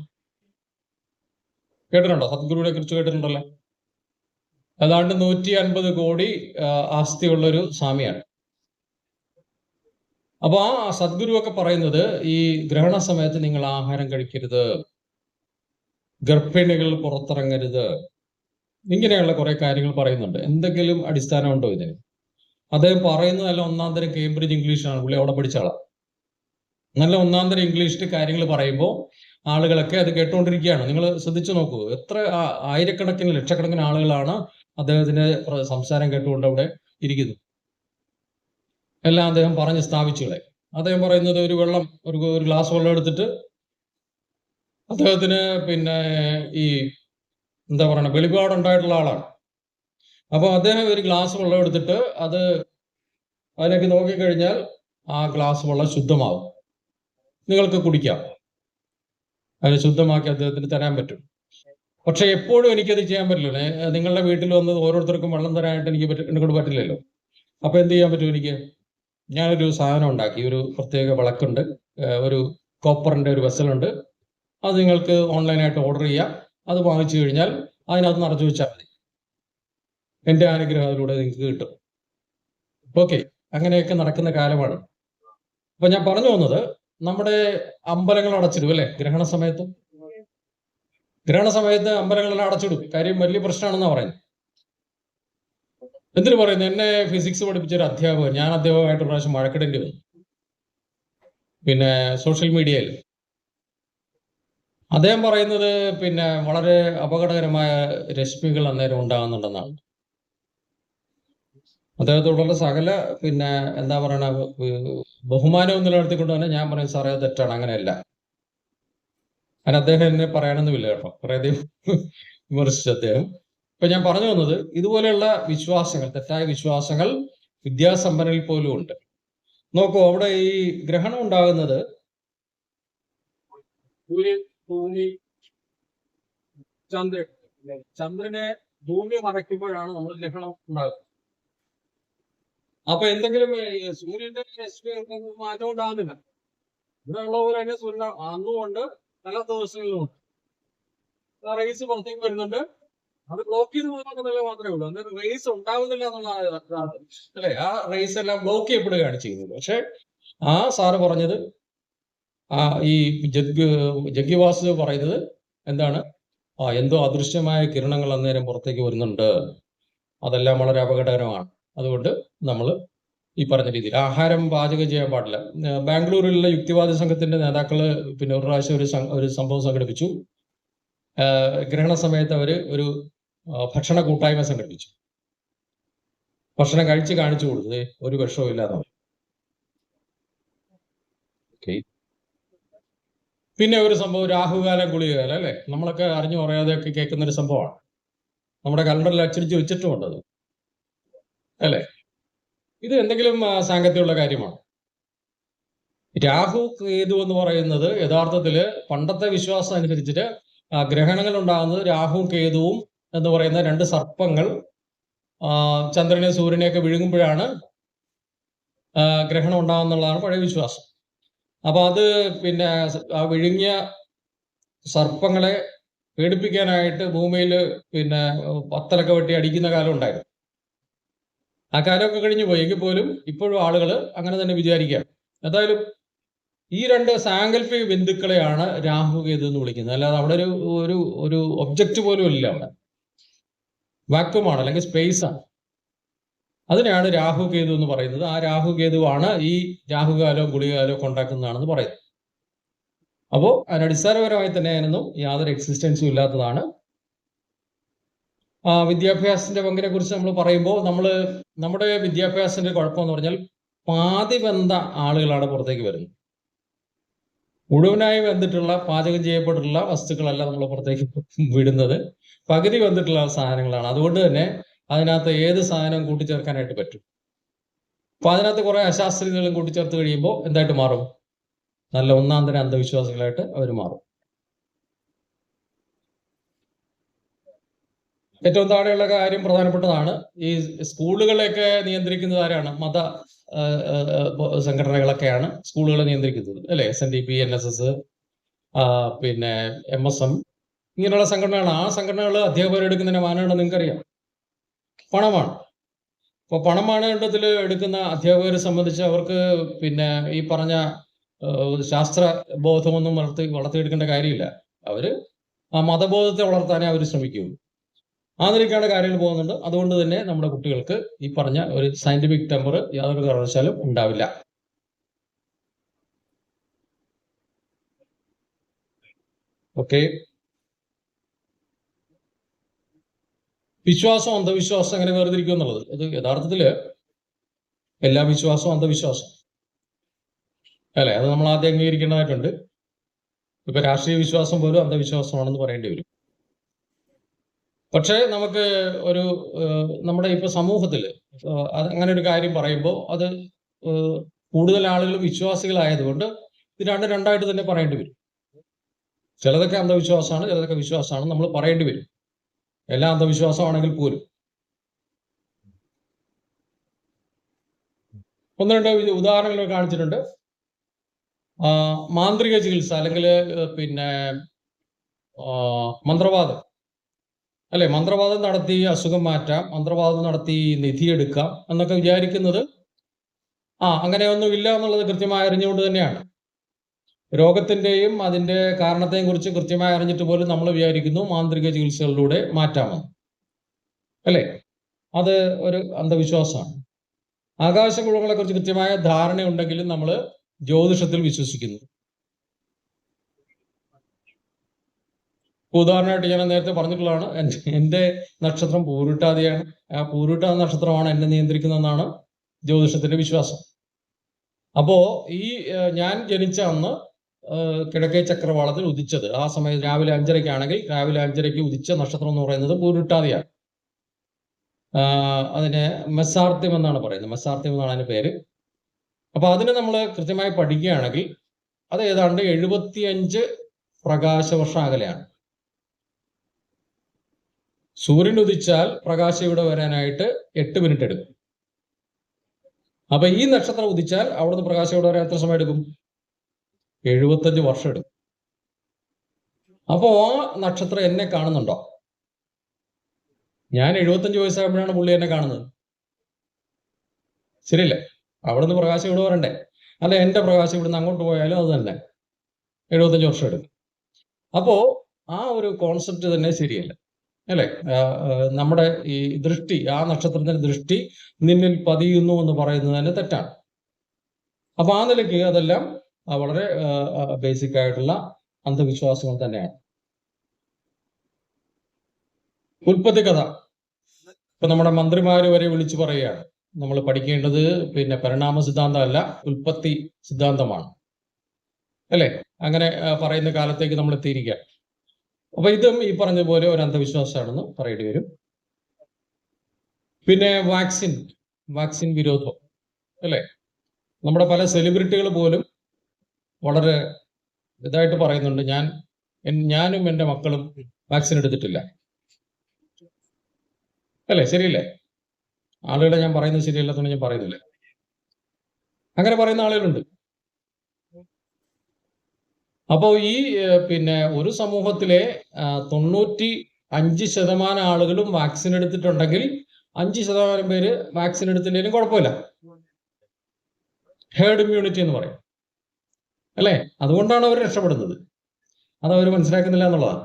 കേട്ടിട്ടുണ്ടോ? സദ്ഗുരുവിനെ കുറിച്ച് കേട്ടിട്ടുണ്ടല്ലോ. ഏതാണ്ട് 150 കോടി ആസ്തിയുള്ളൊരു സ്വാമിയാണ്. അപ്പൊ ആ സദ്ഗുരു ഒക്കെ പറയുന്നത്, ഈ ഗ്രഹണ സമയത്ത് നിങ്ങൾ ആഹാരം കഴിക്കരുത്, ഗർഭിണികൾ പുറത്തിറങ്ങരുത്, ഇങ്ങനെയുള്ള കുറെ കാര്യങ്ങൾ പറയുന്നുണ്ട്. എന്തെങ്കിലും അടിസ്ഥാനമുണ്ടോ ഇതിന്? അദ്ദേഹം പറയുന്നത് നല്ല ഒന്നാം തരം കേംബ്രിഡ്ജ് ഇംഗ്ലീഷാണ്. പുള്ളി അവിടെ പഠിച്ച ആളാണ്. നല്ല ഒന്നാം തരം ഇംഗ്ലീഷിൽ കാര്യങ്ങൾ പറയുമ്പോൾ ആളുകളൊക്കെ അത് കേട്ടുകൊണ്ടിരിക്കുകയാണ്. നിങ്ങൾ ശ്രദ്ധിച്ചു നോക്കൂ, എത്ര ആയിരക്കണക്കിന് ലക്ഷക്കണക്കിന് ആളുകളാണ് അദ്ദേഹത്തിന്റെ സംസാരം കേട്ടുകൊണ്ട് അവിടെ ഇരിക്കുന്നത്. എല്ലാം അദ്ദേഹം പറഞ്ഞ് സ്ഥാപിച്ചുകളെ. അദ്ദേഹം പറയുന്നത് ഒരു ഗ്ലാസ് വെള്ളം എടുത്തിട്ട്, അദ്ദേഹത്തിന് പിന്നെ ഈ എന്താ പറയണ വെളിപാടുണ്ടായിട്ടുള്ള ആളാണ്. അപ്പൊ അദ്ദേഹം ഒരു ഗ്ലാസ് വെള്ളം എടുത്തിട്ട് അതിലേക്ക് നോക്കിക്കഴിഞ്ഞാൽ ആ ഗ്ലാസ് വെള്ളം ശുദ്ധമാവും, നിങ്ങൾക്ക് കുടിക്കാം, അതിന് ശുദ്ധമാക്കി അദ്ദേഹത്തിന് തരാൻ പറ്റും. പക്ഷെ എപ്പോഴും എനിക്കത് ചെയ്യാൻ പറ്റില്ല. നിങ്ങളുടെ വീട്ടിൽ വന്ന് ഓരോരുത്തർക്കും വെള്ളം തരാനായിട്ട് എന്നെക്കൊണ്ട് പറ്റില്ലല്ലോ. അപ്പൊ എന്ത് ചെയ്യാൻ പറ്റും എനിക്ക്? ഞാനൊരു സാധനം ഉണ്ടാക്കി, ഒരു പ്രത്യേക വിളക്കുണ്ട്, ഒരു കോപ്പറിന്റെ ഒരു വെസലുണ്ട്. അത് നിങ്ങൾക്ക് ഓൺലൈനായിട്ട് ഓർഡർ ചെയ്യാം. അത് വാങ്ങിച്ചു കഴിഞ്ഞാൽ അതിനകത്ത് നിറച്ചു വെച്ചാൽ മതി, എന്റെ അനുഗ്രഹം അതിലൂടെ നിങ്ങൾക്ക് കിട്ടും. ഓക്കെ, അങ്ങനെയൊക്കെ നടക്കുന്ന കാലമാണ്. അപ്പൊ ഞാൻ പറഞ്ഞു വന്നത്, നമ്മുടെ അമ്പലങ്ങൾ അടച്ചിടും, അല്ലെ? ഗ്രഹണ സമയത്ത് അമ്പലങ്ങളെല്ലാം അടച്ചിടും. കാര്യം വലിയ പ്രശ്നമാണെന്നാ പറയുന്നത്. എന്തിനു പറയുന്നു? എന്നെ ഫിസിക്സ് പഠിപ്പിച്ച ഒരു അധ്യാപകൻ, ഞാൻ അദ്ദേഹമായിട്ട് പ്രാവശ്യം വഴക്കിടേണ്ടി വന്നു, പിന്നെ സോഷ്യൽ മീഡിയയിൽ. അദ്ദേഹം പറയുന്നത് പിന്നെ വളരെ അപകടകരമായ രശ്മികൾ അന്നേരം ഉണ്ടാകുന്നുണ്ടെന്നാണ്. അദ്ദേഹത്തോടുള്ള സകല പിന്നെ എന്താ പറയണ ബഹുമാനവും നിലനിർത്തിക്കൊണ്ട് തന്നെ ഞാൻ പറയും, സാറേ അത് തെറ്റാണ്, അങ്ങനെയല്ല. അതിന് അദ്ദേഹം എന്നെ പറയണമെന്നുമില്ല കേട്ടോ, കുറേ വിമർശിച്ചു അദ്ദേഹം. ഇപ്പൊ ഞാൻ പറഞ്ഞു വന്നത്, ഇതുപോലെയുള്ള വിശ്വാസങ്ങൾ, തെറ്റായ വിശ്വാസങ്ങൾ വിദ്യാസമ്പന്നരിൽ പോലും ഉണ്ട്. നോക്കൂ, അവിടെ ഈ ഗ്രഹണം ഉണ്ടാകുന്നത് ചന്ദ്രനെ ഭൂമി മറയ്ക്കുമ്പോഴാണ് നമ്മൾ ഗ്രഹണം ഉണ്ടാകുന്നത്. അപ്പൊ എന്തെങ്കിലും സൂര്യന്റെ മാറ്റം ഉണ്ടാകുന്നില്ല. ഇവിടെ ഉള്ള പോലെ തന്നെ സൂര്യൻ അന്നുകൊണ്ട് പല ദിവസങ്ങളിലുമുണ്ട്. റേസ് പുറത്തേക്ക് വരുന്നുണ്ട്, അത് ബ്ലോക്ക് ചെയ്ത് പോകുന്നില്ല മാത്രമേ ഉള്ളൂ. അന്നേരം റേസ് ഉണ്ടാകുന്നില്ല എന്നുള്ളതാണ്, അല്ലെ? ആ റേസ് എല്ലാം ബ്ലോക്ക് ചെയ്യപ്പെടുകയാണ് ചെയ്യുന്നത്. പക്ഷെ ആ സാറ് പറഞ്ഞത്, ഈ ജഗ്ഗി വാസുദേവ് പറയുന്നത് എന്താണ്? എന്തോ അദൃശ്യമായ കിരണങ്ങൾ അന്നേരം പുറത്തേക്ക് വരുന്നുണ്ട്, അതെല്ലാം വളരെ അപകടകരമാണ്. അതുകൊണ്ട് നമ്മൾ ഈ പറഞ്ഞ രീതിയിൽ ആഹാരം പാചകം ചെയ്യാൻ പാടില്ല. ബാംഗ്ലൂരിലുള്ള യുക്തിവാദി സംഘത്തിന്റെ നേതാക്കള് പിന്നെ ഒരു പ്രാവശ്യം ഒരു സംഭവം സംഘടിപ്പിച്ചു. ഗ്രഹണ സമയത്ത് അവര് ഒരു ഭക്ഷണ കൂട്ടായ്മ സംഘടിപ്പിച്ചു. ഭക്ഷണം കഴിച്ച് കാണിച്ചു കൊടുത്തത് ഒരു വിഷവും ഇല്ലാതെ. പിന്നെ ഒരു സംഭവം, രാഹുകാലം ഗുളികകാലം, അല്ലെ? നമ്മളൊക്കെ അറിഞ്ഞു പറയാതെയൊക്കെ കേൾക്കുന്ന ഒരു സംഭവമാണ്. നമ്മുടെ കലണ്ടറിൽ അച്ചടിച്ച് വെച്ചിട്ടുമുണ്ട് അത്, അല്ലെ? ഇത് എന്തെങ്കിലും സാങ്കത്യമുള്ള കാര്യമാണ്? രാഹു കേതു എന്ന് പറയുന്നത് യഥാർത്ഥത്തില് പണ്ടത്തെ വിശ്വാസം അനുസരിച്ചിട്ട് ഗ്രഹണങ്ങൾ ഉണ്ടാകുന്നത് രാഹുവും കേതുവും എന്ന് പറയുന്ന രണ്ട് സർപ്പങ്ങൾ ചന്ദ്രനെ സൂര്യനെയൊക്കെ വിഴുങ്ങുമ്പോഴാണ് ഗ്രഹണം ഉണ്ടാകുന്നുള്ളതാണ് പഴയ വിശ്വാസം. അപ്പൊ അത് പിന്നെ ആ വിഴുങ്ങിയ സർപ്പങ്ങളെ പേടിപ്പിക്കാനായിട്ട് ഭൂമിയിൽ പിന്നെ പത്തലൊക്കെ വെട്ടി അടിക്കുന്ന കാലം ഉണ്ടായിരുന്നു. ആ കാലമൊക്കെ കഴിഞ്ഞു പോയി. എങ്കിൽ പോലും ഇപ്പോഴും ആളുകൾ അങ്ങനെ തന്നെ വിചാരിക്കുക. എന്തായാലും ഈ രണ്ട് സാങ്കല്പിക ബിന്ദുക്കളെയാണ് രാഹുകേതു എന്ന് വിളിക്കുന്നത്. അല്ലാതെ അവിടെ ഒരു ഒബ്ജക്റ്റ് പോലും ഇല്ല. അവിടെ വാക്വമാണ്, അല്ലെങ്കിൽ സ്പേസ് ആണ്. അതിനെയാണ് രാഹുകേതു എന്ന് പറയുന്നത്. ആ രാഹുകേതുവാണ് ഈ രാഹുകാലോ ഗുളികാലോ ഒക്കെ ഉണ്ടാക്കുന്നതാണെന്ന് പറയുന്നത്. അപ്പോൾ അതിനടിസ്ഥാനപരമായി തന്നെ അതിനൊന്നും യാതൊരു എക്സിസ്റ്റൻസും ഇല്ലാത്തതാണ്. വിദ്യാഭ്യാസത്തിന്റെ പങ്കിനെ കുറിച്ച് നമ്മൾ പറയുമ്പോൾ നമ്മുടെ വിദ്യാഭ്യാസത്തിന്റെ കുഴപ്പമെന്ന് പറഞ്ഞാൽ പാതി വെന്ത ആളുകളാണ് പുറത്തേക്ക് വരുന്നത്. മുഴുവനായി വെന്തിട്ടുള്ള പാചകം ചെയ്യപ്പെട്ടിട്ടുള്ള വസ്തുക്കളല്ല നമ്മൾ പുറത്തേക്ക് വിടുന്നത്. പകുതി വെന്തിട്ടുള്ള സാധനങ്ങളാണ്. അതുകൊണ്ട് തന്നെ അതിനകത്ത് ഏത് സാധനവും കൂട്ടിച്ചേർക്കാനായിട്ട് പറ്റും. അപ്പൊ അതിനകത്ത് കുറെ അശാസ്ത്രീയതകളും കൂട്ടിച്ചേർത്ത് കഴിയുമ്പോൾ എന്തായിട്ട് മാറും? നല്ല ഒന്നാം തരം അന്ധവിശ്വാസികളായിട്ട് അവർ മാറും. ഏറ്റവും താഴെയുള്ള കാര്യം പ്രധാനപ്പെട്ടതാണ്. ഈ സ്കൂളുകളെയൊക്കെ നിയന്ത്രിക്കുന്നത് ആരാണ്? മത സംഘടനകളൊക്കെയാണ് സ്കൂളുകളെ നിയന്ത്രിക്കുന്നത്, അല്ലെ? SNDP, NSS, പിന്നെ MSM, ഇങ്ങനെയുള്ള സംഘടനകളാണ്. ആ സംഘടനകൾ അധ്യാപകരെടുക്കുന്നതിന്റെ മാനദണ്ഡം നിങ്ങൾക്കറിയാം, പണമാണ്. അപ്പൊ പണം മാനദണ്ഡത്തിൽ എടുക്കുന്ന അധ്യാപകരെ സംബന്ധിച്ച് അവർക്ക് പിന്നെ ഈ പറഞ്ഞ ശാസ്ത്ര ബോധമൊന്നും വളർത്തിയെടുക്കേണ്ട കാര്യമില്ല. അവര് ആ മതബോധത്തെ വളർത്താനേ അവർ ശ്രമിക്കുകയുള്ളൂ. ആ നിലയ്ക്കാണ് കാര്യങ്ങൾ പോകുന്നുണ്ട്. അതുകൊണ്ട് തന്നെ നമ്മുടെ കുട്ടികൾക്ക് ഈ പറഞ്ഞ ഒരു സയന്റിഫിക് ടെമ്പർ യാതൊരു കാരണവശാലും ഉണ്ടാവില്ല. ഓക്കെ. വിശ്വാസം അന്ധവിശ്വാസം എങ്ങനെ വേർതിരിക്കും എന്നുള്ളത്, ഇത് യഥാർത്ഥത്തില് എല്ലാ വിശ്വാസവും അന്ധവിശ്വാസം അല്ലെ? അത് നമ്മൾ ആദ്യം അംഗീകരിക്കേണ്ടതായിട്ടുണ്ട്. ഇപ്പൊ രാഷ്ട്രീയ വിശ്വാസം പോലും അന്ധവിശ്വാസമാണെന്ന് പറയേണ്ടി വരും. പക്ഷേ നമുക്ക് നമ്മുടെ ഇപ്പൊ സമൂഹത്തിൽ അങ്ങനെ ഒരു കാര്യം പറയുമ്പോൾ അത് കൂടുതൽ ആളുകൾ വിശ്വാസികളായതുകൊണ്ട് ഇത് രണ്ടായിട്ട് തന്നെ പറയേണ്ടി വരും. ചിലതൊക്കെ അന്ധവിശ്വാസമാണ്, ചിലതൊക്കെ വിശ്വാസമാണ് നമ്മൾ പറയേണ്ടി വരും. എല്ലാം അന്ധവിശ്വാസമാണെങ്കിൽ പോലും. ഒന്ന് രണ്ട് ഉദാഹരണങ്ങൾ കാണിച്ചിട്ടുണ്ട്. മാന്ത്രിക ചികിത്സ അല്ലെങ്കിൽ പിന്നെ മന്ത്രവാദം, അല്ലെ? മന്ത്രവാദം നടത്തി അസുഖം മാറ്റാം, മന്ത്രവാദം നടത്തി നിധിയെടുക്കാം എന്നൊക്കെ വിചാരിക്കുന്നത് അങ്ങനെയൊന്നും ഇല്ല എന്നുള്ളത് കൃത്യമായി അറിഞ്ഞുകൊണ്ട് തന്നെയാണ്. രോഗത്തിന്റെയും അതിന്റെ കാരണത്തെയും കുറിച്ച് കൃത്യമായി അറിഞ്ഞിട്ട് പോലും നമ്മൾ വിചാരിക്കുന്നു മാന്ത്രിക ചികിത്സകളിലൂടെ മാറ്റാമെന്ന്, അല്ലെ? അത് ഒരു അന്ധവിശ്വാസമാണ്. ആകാശഗുണങ്ങളെ കുറിച്ച് കൃത്യമായ ധാരണയുണ്ടെങ്കിലും നമ്മൾ ജ്യോതിഷത്തിൽ വിശ്വസിക്കുന്നു. ഉദാഹരണമായിട്ട് ഞാൻ നേരത്തെ പറഞ്ഞിട്ടുള്ളതാണ്, എൻ്റെ നക്ഷത്രം പൂരുട്ടാതിയാണ്. ആ പൂരുട്ടാതി നക്ഷത്രമാണ് എന്നെ നിയന്ത്രിക്കുന്നതെന്നാണ് ജ്യോതിഷത്തിന്റെ വിശ്വാസം. അപ്പോ ഞാൻ ജനിച്ച അന്ന് കിഴക്കേ ചക്രവാളത്തിൽ ഉദിച്ചത് ആ സമയത്ത് രാവിലെ 5:30-ക്കാണെങ്കിൽ രാവിലെ 5:30-ക്ക് ഉദിച്ച നക്ഷത്രം എന്ന് പറയുന്നത് പൂരുട്ടാതിയാണ്. അതിനെ മെസ്സാർത്യം എന്നാണ് പറയുന്നത്. മെസ്സാർത്യം എന്നാണ് അതിന്റെ പേര്. അപ്പൊ അതിന് നമ്മൾ കൃത്യമായി പഠിക്കുകയാണെങ്കിൽ അത് ഏതാണ്ട് 75 പ്രകാശവർഷം അകലെയാണ്. സൂര്യൻ ഉദിച്ചാൽ പ്രകാശം ഇവിടെ വരാനായിട്ട് 8 മിനിറ്റ് എടുക്കും. അപ്പൊ ഈ നക്ഷത്രം ഉദിച്ചാൽ അവിടുന്ന് പ്രകാശം ഇവിടെ വരാൻ എത്ര സമയം എടുക്കും? 75 വർഷം എടുക്കും. അപ്പോ ആ നക്ഷത്രം എന്നെ കാണുന്നുണ്ടോ? ഞാൻ 75 വയസ്സാകുമ്പോഴാണ് പുള്ളി എന്നെ കാണുന്നത്, ശരിയല്ലേ? അവിടുന്ന് പ്രകാശം ഇവിടെ വരണ്ടേ? അല്ല, എന്റെ പ്രകാശം ഇവിടുന്ന് അങ്ങോട്ട് പോയാലും അത് തന്നെ 75 വർഷം എടുക്കും. അപ്പോ ആ ഒരു കോൺസെപ്റ്റ് തന്നെ ശരിയല്ല, അല്ലെ? നമ്മുടെ ഈ ദൃഷ്ടി, ആ നക്ഷത്രത്തിന്റെ ദൃഷ്ടി നിന്നിൽ പതിയുന്നു എന്ന് പറയുന്നത് തന്നെ തെറ്റാണ്. അപ്പൊ ആ നിലയ്ക്ക് അതെല്ലാം വളരെ ബേസിക് ആയിട്ടുള്ള അന്ധവിശ്വാസങ്ങൾ തന്നെയാണ്. ഉൽപ്പത്തി കഥ ഇപ്പൊ നമ്മുടെ മന്ത്രിമാര് വരെ വിളിച്ചു പറയുകയാണ്, നമ്മൾ പഠിക്കേണ്ടത് പിന്നെ പരിണാമ സിദ്ധാന്തമല്ല, ഉൽപ്പത്തി സിദ്ധാന്തമാണ്, അല്ലെ? അങ്ങനെ പറയുന്ന കാലത്തേക്ക് നമ്മൾ എത്തിയിരിക്കുക. അപ്പൊ ഇതും ഈ പറഞ്ഞതുപോലെ ഒരു അന്ധവിശ്വാസമാണെന്ന് പറയേണ്ടി വരും. പിന്നെ വാക്സിൻ വിരോധം, അല്ലെ? നമ്മുടെ പല സെലിബ്രിറ്റികൾ പോലും വളരെ ഇതായിട്ട് പറയുന്നുണ്ട്, ഞാനും എൻ്റെ മക്കളും വാക്സിൻ എടുത്തിട്ടില്ല, അല്ലെ? ശരിയല്ലേ? ആളുകളെ ഞാൻ പറയുന്നത് ശരിയല്ലാത്തതുകൊണ്ട് ഞാൻ പറയുന്നില്ല. അങ്ങനെ പറയുന്ന ആളുകളുണ്ട്. അപ്പോൾ ഈ പിന്നെ ഒരു സമൂഹത്തിലെ 95% ആളുകളും വാക്സിൻ എടുത്തിട്ടുണ്ടെങ്കിൽ 5% പേര് വാക്സിൻ എടുത്തില്ലെങ്കിലും കുഴപ്പമില്ല. ഹേർഡ് ഇമ്മ്യൂണിറ്റി എന്ന് പറയും, അല്ലേ? അതുകൊണ്ടാണ് അവർ രക്ഷപ്പെടുന്നത്. അത് അവർ മനസ്സിലാക്കുന്നില്ല എന്നുള്ളതാണ്.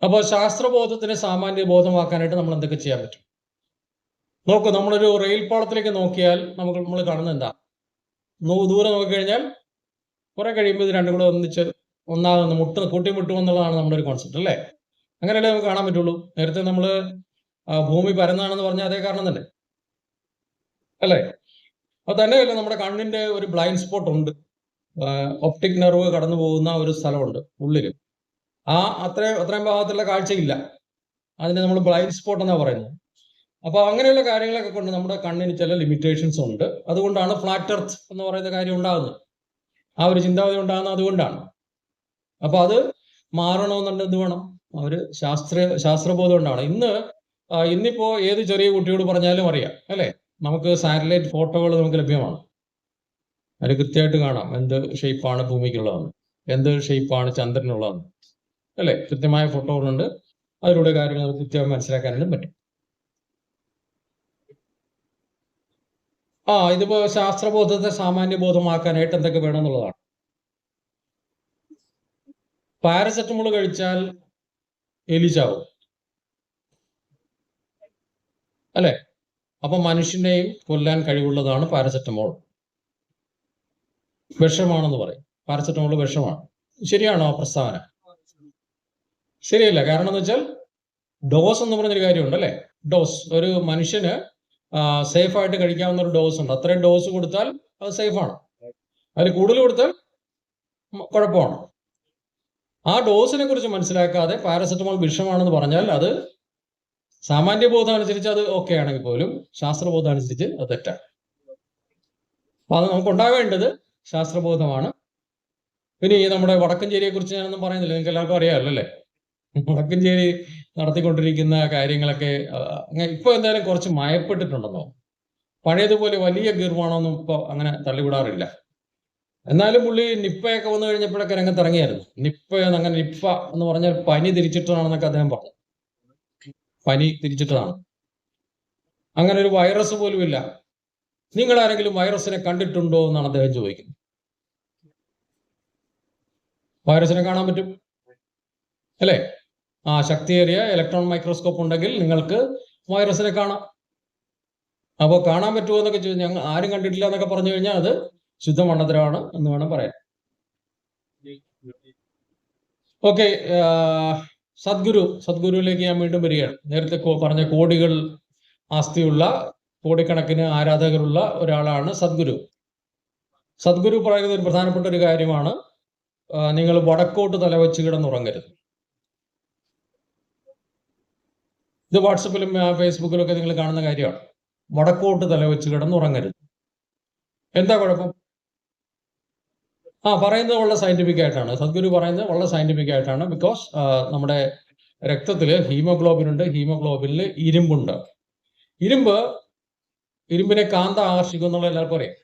അപ്പോൾ ശാസ്ത്രബോധത്തിനെ സാമാന്യ ബോധമാക്കാനായിട്ട് നമ്മൾ എന്തൊക്കെ ചെയ്യാൻ പറ്റും? നോക്കൂ, നമ്മളൊരു റെയിൽ പാളത്തിലേക്ക് നോക്കിയാൽ നമ്മൾ കാണുന്നത് എന്താ? ദൂരെ നോക്കിക്കഴിഞ്ഞാൽ കുറെ കഴിയുമ്പോൾ ഇത് രണ്ടും കൂടെ ഒന്നാകുന്നു, കൂട്ടിമുട്ടും എന്നുള്ളതാണ് നമ്മുടെ ഒരു കോൺസെപ്റ്റ്, അല്ലേ? അങ്ങനെയല്ലേ നമുക്ക് കാണാൻ പറ്റുള്ളൂ. നേരത്തെ നമ്മൾ ഭൂമി പരന്നാണെന്ന് പറഞ്ഞ അതേ കാരണം തന്നെ, അല്ലേ? അത് തന്നെയല്ല, നമ്മുടെ കണ്ണിന്റെ ഒരു ബ്ലൈൻഡ് സ്പോട്ട് ഉണ്ട്. ഒപ്റ്റിക് നെർവ് കടന്നു പോകുന്ന ഒരു സ്ഥലമുണ്ട് ഉള്ളില്. അത്രയും ഭാഗത്തുള്ള കാഴ്ചയില്ല. അതിനെ നമ്മൾ ബ്ലൈൻഡ് സ്പോട്ട് എന്നാ പറയുന്നത്. അപ്പൊ അങ്ങനെയുള്ള കാര്യങ്ങളൊക്കെ കൊണ്ട് നമ്മുടെ കണ്ണിന് ചില ലിമിറ്റേഷൻസ് ഉണ്ട്. അതുകൊണ്ടാണ് ഫ്ലാറ്റ് എർത്ത് എന്ന് പറയുന്ന കാര്യം ഉണ്ടാകുന്നത്. ആ ഒരു ചിന്താഗതി ഉണ്ടാകുന്നത് അതുകൊണ്ടാണ്. അപ്പൊ അത് മാറണമെന്നുണ്ട് എന്ത് വേണം? അവര് ശാസ്ത്രബോധം ഉണ്ടാവണം. ഇന്നിപ്പോ ഏത് ചെറിയ കുട്ടിയോട് പറഞ്ഞാലും അറിയാം, അല്ലെ? നമുക്ക് സാറ്റലൈറ്റ് ഫോട്ടോകൾ നമുക്ക് ലഭ്യമാണ്. അതിൽ കൃത്യമായിട്ട് കാണാം എന്ത് ഷേപ്പാണ് ഭൂമിക്കുള്ളതെന്ന്, എന്ത് ഷേപ്പാണ് ചന്ദ്രനുള്ളതെന്ന്, അല്ലെ? കൃത്യമായ ഫോട്ടോകളുണ്ട്. അതിലൂടെ കാര്യങ്ങൾ നമുക്ക് കൃത്യമായി മനസ്സിലാക്കാനും പറ്റും. ഇതിപ്പോ ശാസ്ത്രബോധത്തെ സാമാന്യ ബോധമാക്കാനായിട്ട് എന്തൊക്കെ വേണമെന്നുള്ളതാണ്. പാരസെറ്റമോൾ കഴിച്ചാൽ എലി ചാവും, അല്ലെ? അപ്പൊ മനുഷ്യനെയും കൊല്ലാൻ കഴിവുള്ളതാണ് പാരസെറ്റമോൾ. വിഷമാണെന്ന് പറയും. പാരസെറ്റമോൾ വിഷമാണ്. ശരിയാണോ ആ പ്രസ്താവന? ശരിയല്ല. കാരണം എന്ന് വെച്ചാൽ ഡോസ് എന്ന് പറഞ്ഞൊരു കാര്യമുണ്ട്, അല്ലെ? ഡോസ് ഒരു മനുഷ്യന് സേഫ് ആയിട്ട് കഴിക്കാവുന്ന ഒരു ഡോസ് ഉണ്ട്. അത്രയും ഡോസ് കൊടുത്താൽ അത് സേഫാണ്. അതിൽ കൂടുതൽ കൊടുത്താൽ കുഴപ്പമാണ്. ആ ഡോസിനെ കുറിച്ച് മനസ്സിലാക്കാതെ പാരസെറ്റമോൾ വിഷമാണെന്ന് പറഞ്ഞാൽ അത് സാമാന്യ ബോധം അനുസരിച്ച് അത് ഓക്കെ ആണെങ്കിൽ പോലും ശാസ്ത്രബോധം അനുസരിച്ച് അത് തെറ്റാണ്. അപ്പൊ അത് നമുക്ക് ഉണ്ടാവേണ്ടത് ശാസ്ത്രബോധമാണ്. ഇനി നമ്മുടെ വടക്കഞ്ചേരിയെ കുറിച്ച് ഞാനൊന്നും പറയുന്നില്ല, നിങ്ങൾക്ക് എല്ലാവർക്കും അറിയാമല്ലോ, അല്ലേ? വടക്കഞ്ചേരി നടത്തിക്കൊണ്ടിരിക്കുന്ന കാര്യങ്ങളൊക്കെ ഇപ്പൊ എന്തായാലും കുറച്ച് മയപ്പെട്ടിട്ടുണ്ടെന്നോ. പഴയതുപോലെ വലിയ ഗീർവാണമൊന്നും ഇപ്പൊ അങ്ങനെ തള്ളിവിടാറില്ല. എന്നാലും പുള്ളി നിപ്പയൊക്കെ വന്നു കഴിഞ്ഞപ്പോഴൊക്കെ രംഗത്ത് ഇറങ്ങിയായിരുന്നു. നിപ്പ എന്ന് പറഞ്ഞാൽ പനി തിരിച്ചിട്ടതാണെന്നൊക്കെ അദ്ദേഹം പറഞ്ഞു. പനി തിരിച്ചിട്ടതാണ്. അങ്ങനെ ഒരു വൈറസ് പോലും ഇല്ല. നിങ്ങൾ ആരെങ്കിലും വൈറസിനെ കണ്ടിട്ടുണ്ടോ എന്നാണ് അദ്ദേഹം ചോദിക്കുന്നത്. വൈറസിനെ കാണാൻ പറ്റും, അല്ലേ? ശക്തിയേറിയ ഇലക്ട്രോൺ മൈക്രോസ്കോപ്പ് ഉണ്ടെങ്കിൽ നിങ്ങൾക്ക് വൈറസിനെ കാണാം. അപ്പോൾ കാണാൻ പറ്റുമോ എന്നൊക്കെ ചോദിച്ചു. ഞങ്ങൾ ആരും കണ്ടിട്ടില്ല എന്നൊക്കെ പറഞ്ഞു കഴിഞ്ഞാൽ അത് ശുദ്ധമണ്ടത്തരമാണ് എന്ന് വേണം പറയാൻ. ഓക്കെ, സദ്ഗുരുവിലേക്ക് ഞാൻ വീണ്ടും വരികയാണ്. നേരത്തെ പറഞ്ഞ കോടികൾ ആസ്തിയുള്ള, കോടിക്കണക്കിന് ആരാധകരുള്ള ഒരാളാണ് സദ്ഗുരു. സദ്ഗുരു പറയുന്ന ഒരു പ്രധാനപ്പെട്ട ഒരു കാര്യമാണ്, നിങ്ങൾ വടക്കോട്ട് തലവെച്ച് കിടന്നുറങ്ങരുത്. ഇത് വാട്സപ്പിലും ഫേസ്ബുക്കിലും ഒക്കെ നിങ്ങൾ കാണുന്ന കാര്യമാണ്. വടക്കോട്ട് തലവെച്ച് കിടന്നുറങ്ങരുത്. എന്താ കുഴപ്പം? പറയുന്നത് വളരെ സയന്റിഫിക് ആയിട്ടാണ്. സദ്ഗുരു പറയുന്നത് വളരെ സയന്റിഫിക് ആയിട്ടാണ്. ബിക്കോസ് നമ്മുടെ രക്തത്തില് ഹീമോഗ്ലോബിൻ ഉണ്ട്. ഹീമോഗ്ലോബിനിൽ ഇരുമ്പുണ്ട്. ഇരുമ്പിനെ കാന്തം ആകർഷിക്കും എന്നുള്ള എല്ലാവർക്കും അറിയാം.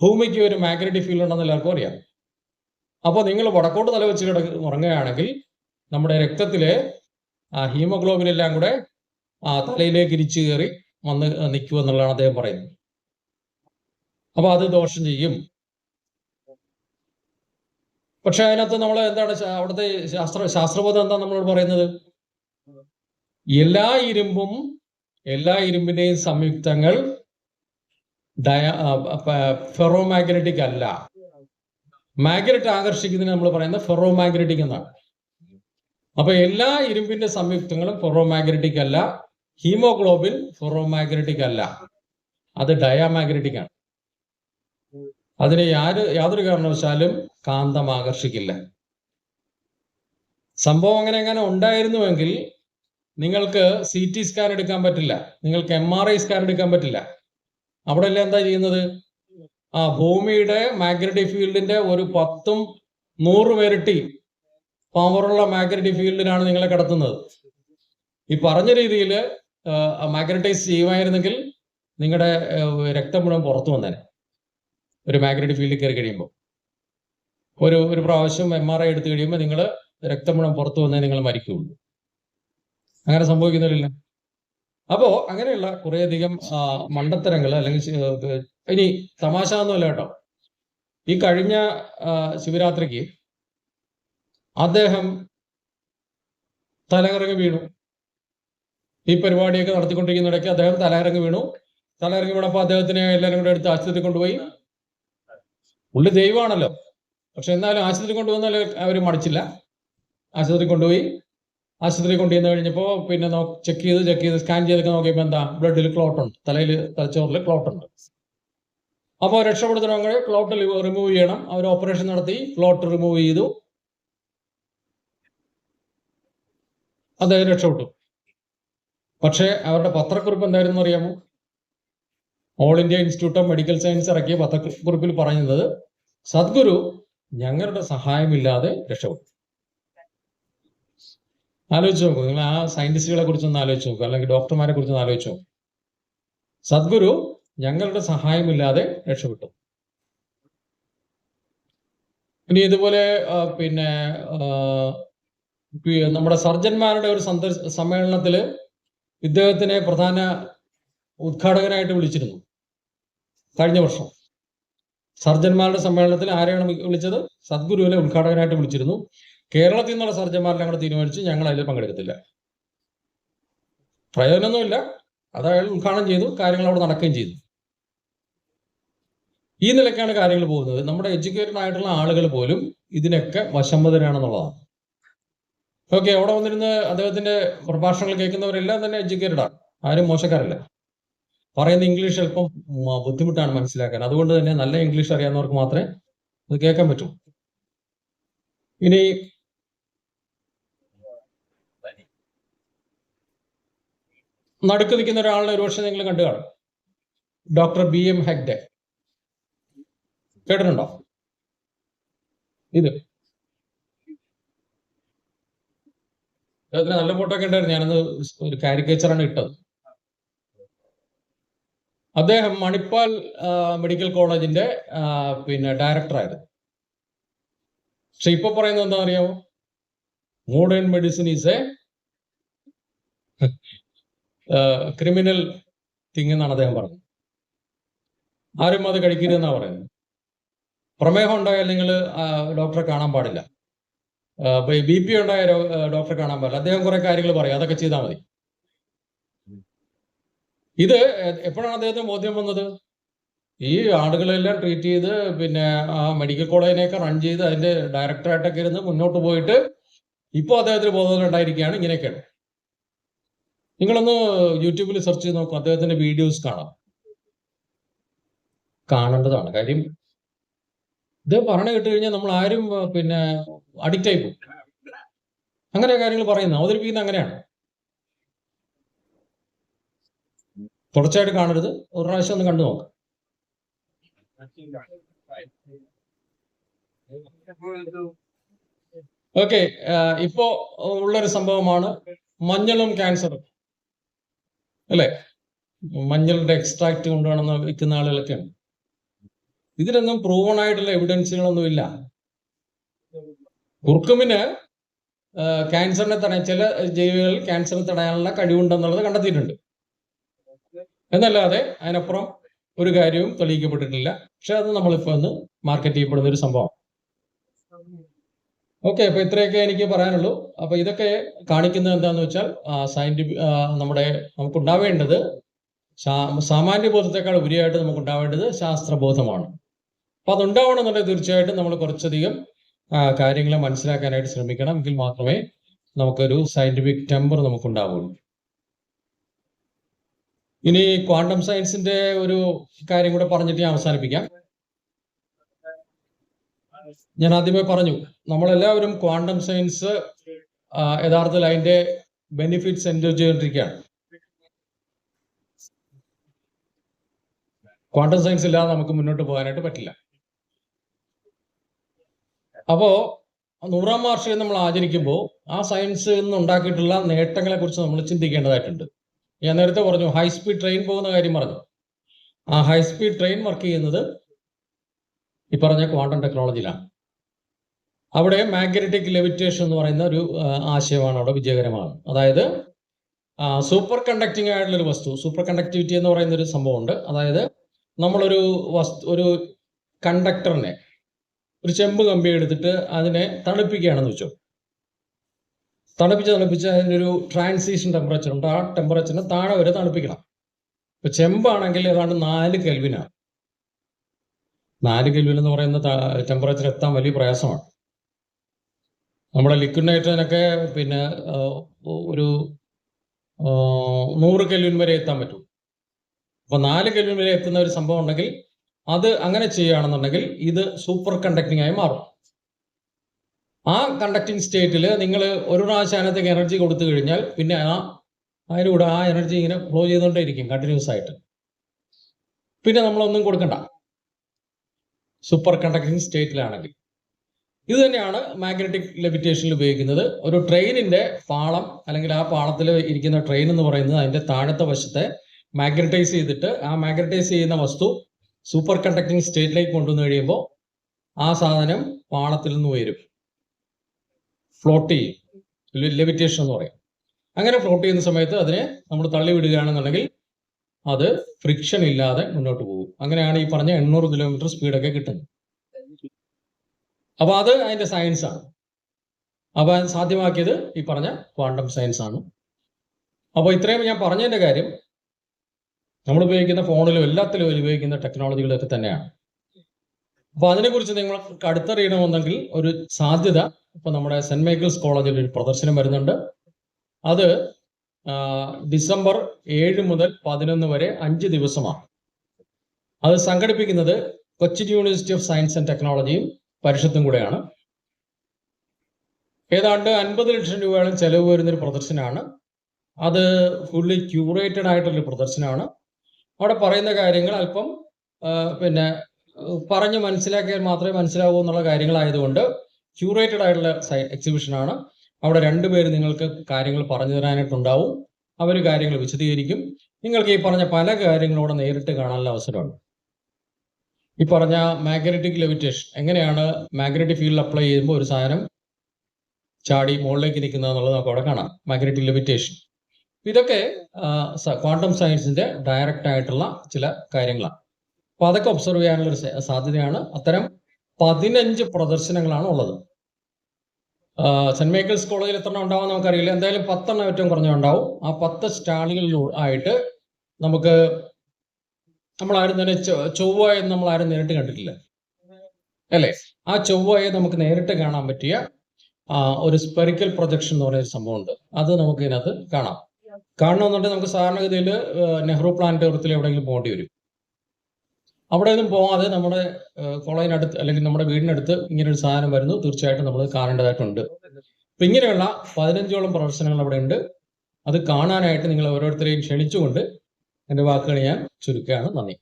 ഭൂമിക്ക് ഒരു മാഗ്നറ്റിക് ഫീൽഡ് ഉണ്ടെന്ന് എല്ലാവർക്കും അറിയാം. അപ്പോൾ നിങ്ങൾ വടക്കോട്ട് തലവെച്ച് ഉറങ്ങുകയാണെങ്കിൽ നമ്മുടെ രക്തത്തിലെ ഹീമോഗ്ലോബിൻ എല്ലാം കൂടെ തലയിലേക്ക് ഇരിച്ചു കയറി വന്ന് നിൽക്കും എന്നുള്ളതാണ് അദ്ദേഹം പറയുന്നത്. അപ്പൊ അത് ദോഷം ചെയ്യും. പക്ഷെ അതിനകത്ത് നമ്മൾ എന്താണ് അവിടുത്തെ ശാസ്ത്രബോധം എന്താ നമ്മളോട് പറയുന്നത്? എല്ലാ ഇരുമ്പിന്റെയും സംയുക്തങ്ങൾ ഫെറോമാഗ്നറ്റിക് അല്ല. മാഗ്നറ്റ് ആകർഷിക്കുന്നതിന് നമ്മൾ പറയുന്നത് ഫെറോമാഗ്നറ്റിക് എന്നാണ്. അപ്പൊ എല്ലാ ഇരുമ്പിന്റെ സംയുക്തങ്ങളും ഫെറോമാഗ്നറ്റിക് അല്ല. ഹീമോഗ്ലോബിൻ ഫെറോമാഗ്നറ്റിക് അല്ല, അത് ഡയാമാഗ്നറ്റിക് ആണ്. അതിനെ യാതൊരു കാരണവശാലും കാന്തം ആകർഷിക്കില്ല. സംഭവം അങ്ങനെ ഉണ്ടായിരുന്നുവെങ്കിൽ നിങ്ങൾക്ക് CT സ്കാൻ എടുക്കാൻ പറ്റില്ല, നിങ്ങൾക്ക് MRI സ്കാൻ എടുക്കാൻ പറ്റില്ല. അവിടെ എല്ലാം എന്താ ചെയ്യുന്നത്? ഭൂമിയുടെ മാഗ്നറ്റിക് ഫീൽഡിന്റെ ഒരു 10-100 ഇരട്ടി പവറുള്ള മാഗ്നറ്റിക് ഫീൽഡിലാണ് നിങ്ങളെ കടത്തുന്നത്. ഈ പറഞ്ഞ രീതിയിൽ മാഗ്നറ്റൈസ് ചെയ്യുമായിരുന്നെങ്കിൽ നിങ്ങളുടെ രക്തം മുഴുവൻ പുറത്തു വന്നേനെ. ഒരു മാഗ്നറ്റിക് ഫീൽഡിൽ കയറി കഴിയുമ്പോൾ ഒരു പ്രാവശ്യം MRI എടുത്തു കഴിയുമ്പോൾ നിങ്ങൾ രക്തം മുഴുവൻ പുറത്തു വന്നേ നിങ്ങൾ മരിക്കുകയുള്ളൂ. അങ്ങനെ സംഭവിക്കുന്നില്ല. അപ്പോ അങ്ങനെയുള്ള കുറേയധികം മണ്ടത്തരങ്ങൾ, അല്ലെങ്കിൽ ഇനി തമാശ ഒന്നുമല്ല കേട്ടോ. ഈ കഴിഞ്ഞ ശിവരാത്രിക്ക് അദ്ദേഹം തലകറങ്ങി വീണു. ഈ പരിപാടിയൊക്കെ നടത്തിക്കൊണ്ടിരിക്കുന്നിടയ്ക്ക് അദ്ദേഹം തലകറങ്ങി വീണപ്പോൾ അദ്ദേഹത്തിനെ എല്ലാവരും കൂടെ എടുത്ത് ആശുപത്രി കൊണ്ടുപോയി. പുള്ളി ദൈവമാണല്ലോ, പക്ഷെ എന്നാലും ആശുപത്രി കൊണ്ടുവന്നാൽ അവർ മടിച്ചില്ല. ആശുപത്രി കൊണ്ടുപോയി. ആശുപത്രി കൊണ്ടുവന്ന് കഴിഞ്ഞപ്പോൾ പിന്നെ ചെക്ക് ചെയ്ത് സ്കാൻ ചെയ്തൊക്കെ നോക്കിയപ്പോൾ എന്താ, ബ്ലഡിൽ ക്ലോട്ട് ഉണ്ട്, തലച്ചോറിൽ ക്ലോട്ട് ഉണ്ട്. അപ്പോൾ രക്ഷപ്പെടുത്തണമെങ്കിൽ ക്ലോട്ട് റിമൂവ് ചെയ്യണം. അവർ ഓപ്പറേഷൻ നടത്തി ക്ലോട്ട് റിമൂവ് ചെയ്തു. അദ്ദേഹം രക്ഷപ്പെട്ടു. പക്ഷേ അവരുടെ പത്രക്കുറിപ്പ് എന്തായിരുന്നു അറിയാമോ? All India institute of medical science ഇറക്കിയ പത്രക്കുറിപ്പിൽ പറയുന്നത്, സദ്ഗുരു ഞങ്ങളുടെ സഹായമില്ലാതെ രക്ഷപ്പെട്ടു. ആലോചിച്ച് നോക്കൂ, നിങ്ങൾ ആ സയന്റിസ്റ്റുകളെ കുറിച്ചൊന്ന് ആലോചിച്ച് നോക്കൂ, അല്ലെങ്കിൽ ഡോക്ടർമാരെ കുറിച്ചൊന്ന് ആലോചിച്ച് നോക്കൂ. സദ്ഗുരു ഞങ്ങളുടെ സഹായമില്ലാതെ രക്ഷപ്പെട്ടു. ഇനി ഇതുപോലെ പിന്നെ നമ്മുടെ സർജന്മാരുടെ ഒരു സമ്മേളനത്തിൽ ഇദ്ദേഹത്തിനെ പ്രധാന ഉദ്ഘാടകനായിട്ട് വിളിച്ചിരുന്നു കഴിഞ്ഞ വർഷം. സർജന്മാരുടെ സമ്മേളനത്തിൽ ആരെയാണ് വിളിച്ചത്? സദ്ഗുരുവിനെ ഉദ്ഘാടകനായിട്ട് വിളിച്ചിരുന്നു. കേരളത്തിൽ നിന്നുള്ള സർജന്മാരെല്ലാം കൂടെ തീരുമാനിച്ചു ഞങ്ങൾ അതിൽ പങ്കെടുക്കത്തില്ല. പ്രയോജനമൊന്നുമില്ല. അത് അയാൾ ഉദ്ഘാടനം ചെയ്തു, കാര്യങ്ങൾ അവിടെ നടക്കുകയും ചെയ്തു. ഈ നിലയ്ക്കാണ് കാര്യങ്ങൾ പോകുന്നത്. നമ്മുടെ എഡ്യൂക്കേറ്റഡ് ആയിട്ടുള്ള ആളുകൾ പോലും ഇതിനൊക്കെ വശംവദരാണെന്നുള്ളതാണ്. ഓക്കെ, അവിടെ വന്നിരുന്ന് അദ്ദേഹത്തിന്റെ പ്രഭാഷണങ്ങൾ കേൾക്കുന്നവരെല്ലാം തന്നെ എഡ്യൂക്കേറ്റഡ് ആണ്, ആരും മോശക്കാരല്ല. പറയുന്ന ഇംഗ്ലീഷ് അല്പം ബുദ്ധിമുട്ടാണ് മനസ്സിലാക്കാൻ. അതുകൊണ്ട് തന്നെ നല്ല ഇംഗ്ലീഷ് അറിയാവുന്നവർക്ക് മാത്രമേ അത് കേൾക്കാൻ പറ്റൂ. ഇനി നടുക്ക് നിൽക്കുന്ന ഒരാളിനെ ഒരുപക്ഷെ നിങ്ങൾ കണ്ടു കാണും. Doctor BM Hegde. കേട്ടിട്ടുണ്ടോ? ഇത് അതിന് നല്ല ഫോട്ടോ ഒക്കെ ഉണ്ടായിരുന്നു. ഞാനത് ഒരു കാരിക്കേച്ചറാണ് ഇട്ടത്. അദ്ദേഹം മണിപ്പാൽ മെഡിക്കൽ കോളേജിന്റെ പിന്നെ ഡയറക്ടറായിരുന്നു. പക്ഷെ ഇപ്പൊ പറയുന്നത് എന്താ അറിയാമോ? Modern medicine is A criminal thing എന്നാണ് അദ്ദേഹം പറഞ്ഞത്. ആരും അത് കഴിക്കരുതെന്നാണ് പറയുന്നത്. പ്രമേഹം ഉണ്ടായാൽ നിങ്ങൾ ഡോക്ടറെ കാണാൻ പാടില്ല. BP ഉണ്ടായ ഡോക്ടറെ കാണാൻ പാടില്ല. അദ്ദേഹം കുറെ കാര്യങ്ങൾ പറയും, അതൊക്കെ ചെയ്താൽ മതി. ഇത് എപ്പോഴാണ് അദ്ദേഹത്തിന് ബോധ്യം വന്നത്? ഈ ആളുകളെല്ലാം ട്രീറ്റ് ചെയ്ത് പിന്നെ ആ മെഡിക്കൽ കോളേജിനെയൊക്കെ റൺ ചെയ്ത് അതിന്റെ ഡയറക്ടറായിട്ടൊക്കെ ഇരുന്ന് മുന്നോട്ട് പോയിട്ട് ഇപ്പോൾ അദ്ദേഹത്തിന് ബോധം ഉണ്ടായിരിക്കുകയാണ്. ഇങ്ങനെയൊക്കെയാണ്. നിങ്ങളൊന്ന് യൂട്യൂബിൽ സെർച്ച് ചെയ്ത് നോക്കും, അദ്ദേഹത്തിന്റെ വീഡിയോസ് കാണേണ്ടതാണ്. കാര്യം ഇത് പറഞ്ഞു കേട്ട് കഴിഞ്ഞാൽ നമ്മൾ ആരും പിന്നെ അഡിക്റ്റ് ആയി പോകും. അങ്ങനെ കാര്യങ്ങൾ പറയുന്നത്, അവതരിപ്പിക്കുന്നത് അങ്ങനെയാണ്. തുടർച്ചയായിട്ട് കാണരുത്, ഒരു പ്രാവശ്യം ഒന്ന് കണ്ടു നോക്കാം. ഓക്കെ, ഇപ്പോ ഉള്ളൊരു സംഭവമാണ് മഞ്ഞളും ക്യാൻസറും, അല്ലെ? മഞ്ഞളുടെ എക്സ്ട്രാക്ട് കൊണ്ടുവന്ന് വിൽക്കുന്ന ആളുകളൊക്കെയാണ്. ഇതിനൊന്നും പ്രൂവൺ ആയിട്ടുള്ള എവിഡൻസുകളൊന്നും ഇല്ല. കുർക്കുമിന് ക്യാൻസറിനെ തടയാൻ, ചില ജീവികൾ ക്യാൻസറിനെ തടയാനുള്ള കഴിവുണ്ടെന്നുള്ളത് കണ്ടെത്തിയിട്ടുണ്ട്. എന്നല്ലാതെ അതിനപ്പുറം ഒരു കാര്യവും തെളിയിക്കപ്പെട്ടിട്ടില്ല. പക്ഷെ അത് നമ്മളിപ്പോ ഒന്ന് മാർക്കറ്റ് ചെയ്യപ്പെടുന്ന ഒരു സംഭവം. ഓക്കെ, അപ്പൊ ഇത്രയൊക്കെ എനിക്ക് പറയാനുള്ളൂ. അപ്പൊ ഇതൊക്കെ കാണിക്കുന്നത് എന്താന്ന് വെച്ചാൽ നമുക്കുണ്ടാവേണ്ടത് സാമാന്യ ബോധത്തെക്കാൾ ഉപരിയായിട്ട് നമുക്കുണ്ടാവേണ്ടത് ശാസ്ത്രബോധമാണ്. അപ്പൊ അതുണ്ടാവണമെന്നുണ്ടെങ്കിൽ തീർച്ചയായിട്ടും നമ്മൾ കുറച്ചധികം കാര്യങ്ങൾ മനസ്സിലാക്കാനായിട്ട് ശ്രമിക്കണം. എങ്കിൽ മാത്രമേ നമുക്കൊരു സയന്റിഫിക് ടെമ്പർ നമുക്കുണ്ടാവുള്ളൂ. ഇനി ക്വാണ്ടം സയൻസിന്റെ ഒരു കാര്യം കൂടെ പറഞ്ഞിട്ട് ഞാൻ അവസാനിപ്പിക്കാം. ഞാൻ ആദ്യമേ പറഞ്ഞു, നമ്മളെല്ലാവരും ക്വാണ്ടം സയൻസ് യഥാർത്ഥത്തിൽ അതിന്റെ ബെനിഫിറ്റ്സ് എൻജോയ് ചെയ്തുകൊണ്ടിരിക്കുകയാണ്. ക്വാണ്ടം സയൻസ് ഇല്ലാതെ നമുക്ക് മുന്നോട്ട് പോകാനായിട്ട് പറ്റില്ല. അപ്പോ 100ാം വാർഷികം നമ്മൾ ആചരിക്കുമ്പോൾ ആ സയൻസ് നിന്ന് ഉണ്ടാക്കിയിട്ടുള്ള നേട്ടങ്ങളെ കുറിച്ച് നമ്മൾ ചിന്തിക്കേണ്ടതായിട്ടുണ്ട്. ഞാൻ നേരത്തെ പറഞ്ഞു ഹൈസ്പീഡ് ട്രെയിൻ പോകുന്ന കാര്യം പറഞ്ഞു. ആ ഹൈസ്പീഡ് ട്രെയിൻ വർക്ക് ചെയ്യുന്നത് ഈ പറഞ്ഞ ക്വാണ്ടം ടെക്നോളജിയിലാണ്. അവിടെ മാഗ്നറ്റിക് ലെവിറ്റേഷൻ എന്ന് പറയുന്ന ഒരു ആശയമാണ് അവിടെ വിജയകരമാണ്. അതായത് സൂപ്പർ കണ്ടക്ടിങ് ആയിട്ടുള്ളൊരു വസ്തു, സൂപ്പർ കണ്ടക്ടിവിറ്റി എന്ന് പറയുന്ന ഒരു സംഭവമുണ്ട്. അതായത് നമ്മളൊരു ഒരു കണ്ടക്ടറിനെ, ഒരു ചെമ്പ് കമ്പി എടുത്തിട്ട് അതിനെ തണുപ്പിക്കുകയാണെന്ന് വെച്ചോ. തണുപ്പിച്ച് അതിൻ്റെ ഒരു ട്രാൻസിഷൻ ടെമ്പറേച്ചർ ഉണ്ട്. ആ ടെമ്പറേച്ചറിന് താഴെ വരെ തണുപ്പിക്കണം. ഇപ്പൊ ചെമ്പാണെങ്കിൽ ഏതാണ്ട് 4 കെൽവിനാണ്. 4 കെൽവിൻ എന്ന് പറയുന്ന ടെമ്പറേച്ചർ എത്താൻ വലിയ പ്രയാസമാണ്. നമ്മുടെ ലിക്വിഡ് നൈട്രജനൊക്കെ പിന്നെ ഒരു 100 കെൽവിൻ വരെ എത്താൻ പറ്റും. അപ്പൊ 4 കെൽവിൻ വരെ എത്തുന്ന ഒരു സംഭവം ഉണ്ടെങ്കിൽ അത് അങ്ങനെ ചെയ്യുകയാണെന്നുണ്ടെങ്കിൽ ഇത് സൂപ്പർ കണ്ടക്ടിങ് ആയി മാറും. ആ കണ്ടക്ടിങ് സ്റ്റേറ്റിൽ നിങ്ങൾ ഒരു പ്രാവശ്യം അതിനകത്തേക്ക് എനർജി കൊടുത്തു കഴിഞ്ഞാൽ പിന്നെ അതിലൂടെ ആ എനർജി ഇങ്ങനെ ഫ്ലോ ചെയ്തുകൊണ്ടേയിരിക്കും കണ്ടിന്യൂസ് ആയിട്ട്. പിന്നെ നമ്മളൊന്നും കൊടുക്കണ്ട സൂപ്പർ കണ്ടക്ടിങ് സ്റ്റേറ്റിലാണെങ്കിൽ. ഇത് തന്നെയാണ് മാഗ്നറ്റിക് ലെവിറ്റേഷനിൽ ഉപയോഗിക്കുന്നത്. ഒരു ട്രെയിനിന്റെ പാളം അല്ലെങ്കിൽ ആ പാളത്തിൽ ഇരിക്കുന്ന ട്രെയിൻ എന്ന് പറയുന്നത് അതിന്റെ താഴത്തെ വശത്തെ മാഗ്നറ്റൈസ് ചെയ്തിട്ട് ആ മാഗ്നറ്റൈസ് ചെയ്യുന്ന വസ്തു സൂപ്പർ കണ്ടക്ടിങ് സ്റ്റേറ്റിലേക്ക് കൊണ്ടുവന്ന് കഴിയുമ്പോൾ ആ സാധനം പാളത്തിൽ നിന്ന് ഉയരും, ഫ്ലോട്ട് ചെയ്യും. ലെവിറ്റേഷൻ എന്ന് പറയും. അങ്ങനെ ഫ്ലോട്ട് ചെയ്യുന്ന സമയത്ത് അതിനെ നമ്മൾ തള്ളി വിടുകയാണെന്നുണ്ടെങ്കിൽ അത് ഫ്രിക്ഷൻ ഇല്ലാതെ മുന്നോട്ട് പോകും. അങ്ങനെയാണ് ഈ പറഞ്ഞ 800 കിലോമീറ്റർ സ്പീഡൊക്കെ കിട്ടുന്നത്. അപ്പൊ അത് അതിന്റെ സയൻസ് ആണ്. അപ്പൊ അത് സാധ്യമാക്കിയത് ഈ പറഞ്ഞ ക്വാണ്ടം സയൻസ് ആണ്. അപ്പോൾ ഇത്രയും ഞാൻ പറഞ്ഞതിന്റെ കാര്യം നമ്മൾ ഉപയോഗിക്കുന്ന ഫോണിലും എല്ലാത്തിലും ഉപയോഗിക്കുന്ന ടെക്നോളജികളൊക്കെ തന്നെയാണ്. അപ്പൊ അതിനെക്കുറിച്ച് നിങ്ങൾക്ക് അടുത്തറിയണമെന്നെങ്കിൽ ഒരു സാധ്യത, ഇപ്പൊ നമ്മുടെ സെന്റ് മൈക്കിൾസ് കോളേജിൽ ഒരു പ്രദർശനം വരുന്നുണ്ട്. അത് ഡിസംബർ 7 മുതൽ 11 വരെ 5 ദിവസമാണ്. അത് സംഘടിപ്പിക്കുന്നത് Cochin university of science and ടെക്നോളജിയും പരിഷത്തും കൂടെയാണ്. ഏതാണ്ട് 50 ലക്ഷം രൂപയോളം ചെലവ് വരുന്നൊരു പ്രദർശനമാണ്. അത് ഫുള്ളി ക്യൂറേറ്റഡ് ആയിട്ടുള്ളൊരു പ്രദർശനമാണ്. അവിടെ പറയുന്ന കാര്യങ്ങൾ അല്പം പിന്നെ പറഞ്ഞ് മനസ്സിലാക്കിയാൽ മാത്രമേ മനസ്സിലാവൂ എന്നുള്ള കാര്യങ്ങളായതുകൊണ്ട് ക്യൂറേറ്റഡ് ആയിട്ടുള്ള എക്സിബിഷനാണ്. അവിടെ 2 പേര് നിങ്ങൾക്ക് കാര്യങ്ങൾ പറഞ്ഞു തരാനായിട്ടുണ്ടാവും. അവർ കാര്യങ്ങൾ വിശദീകരിക്കും. നിങ്ങൾക്ക് ഈ പറഞ്ഞ പല കാര്യങ്ങളോടെ നേരിട്ട് കാണാനുള്ള അവസരമുണ്ട്. ഈ പറഞ്ഞ മാഗ്നറ്റിക് ലെവിറ്റേഷൻ, എങ്ങനെയാണ് മാഗ്നറ്റിക് ഫീൽഡ് അപ്ലൈ ചെയ്യുമ്പോൾ ഒരു സാധനം ചാടി മുകളിലേക്ക് നിൽക്കുന്നത് എന്നുള്ളത് നമുക്ക് അവിടെ കാണാം. മാഗ്നറ്റിക് ലെവിറ്റേഷൻ ഇതൊക്കെ ക്വാണ്ടം സയൻസിന്റെ ഡയറക്റ്റ് ആയിട്ടുള്ള ചില കാര്യങ്ങളാണ്. അപ്പൊ അതൊക്കെ ഒബ്സർവ് ചെയ്യാനുള്ള ഒരു സാധ്യതയാണ്. അത്തരം 15 പ്രദർശനങ്ങളാണ് ഉള്ളത്. സെന്റ് മൈക്കിൾസ് കോളേജിൽ എത്ര ഉണ്ടാവും നമുക്കറിയില്ല. എന്തായാലും 10 ഏറ്റവും കുറഞ്ഞ ഉണ്ടാവും. ആ 10 സ്റ്റാളുകളിൽ ആയിട്ട് നമുക്ക് നമ്മളാരും തന്നെ ചൊവ്വയെ നമ്മളാരും നേരിട്ട് കണ്ടിട്ടില്ല അല്ലേ? ആ ചൊവ്വയെ നമുക്ക് നേരിട്ട് കാണാൻ പറ്റിയ ഒരു സ്പെറിക്കൽ പ്രൊജക്ഷൻ എന്ന് പറയുന്ന സംഭവമുണ്ട്. അത് നമുക്ക് ഇതിനകത്ത് കാണണമെന്നുണ്ടെങ്കിൽ നമുക്ക് സാധാരണഗതിയിൽ നെഹ്റു പ്ലാനറ്റോറിയത്തിൽ എവിടെയെങ്കിലും പോകേണ്ടി വരും. അവിടെ ഒന്നും പോകാതെ നമ്മുടെ കോളേജിനടുത്ത് അല്ലെങ്കിൽ നമ്മുടെ വീടിനടുത്ത് ഇങ്ങനെ ഒരു സാധനം വരുന്നു, തീർച്ചയായിട്ടും നമ്മൾ കാണേണ്ടതായിട്ടുണ്ട്. അപ്പൊ ഇങ്ങനെയുള്ള 15ഓളം പ്രദർശനങ്ങൾ അവിടെ ഉണ്ട്. അത് കാണാനായിട്ട് നിങ്ങൾ ഓരോരുത്തരെയും ക്ഷണിച്ചുകൊണ്ട് എൻ്റെ വാക്കുകൾ ഞാൻ ചുരുക്കുകയാണ്. നന്ദി.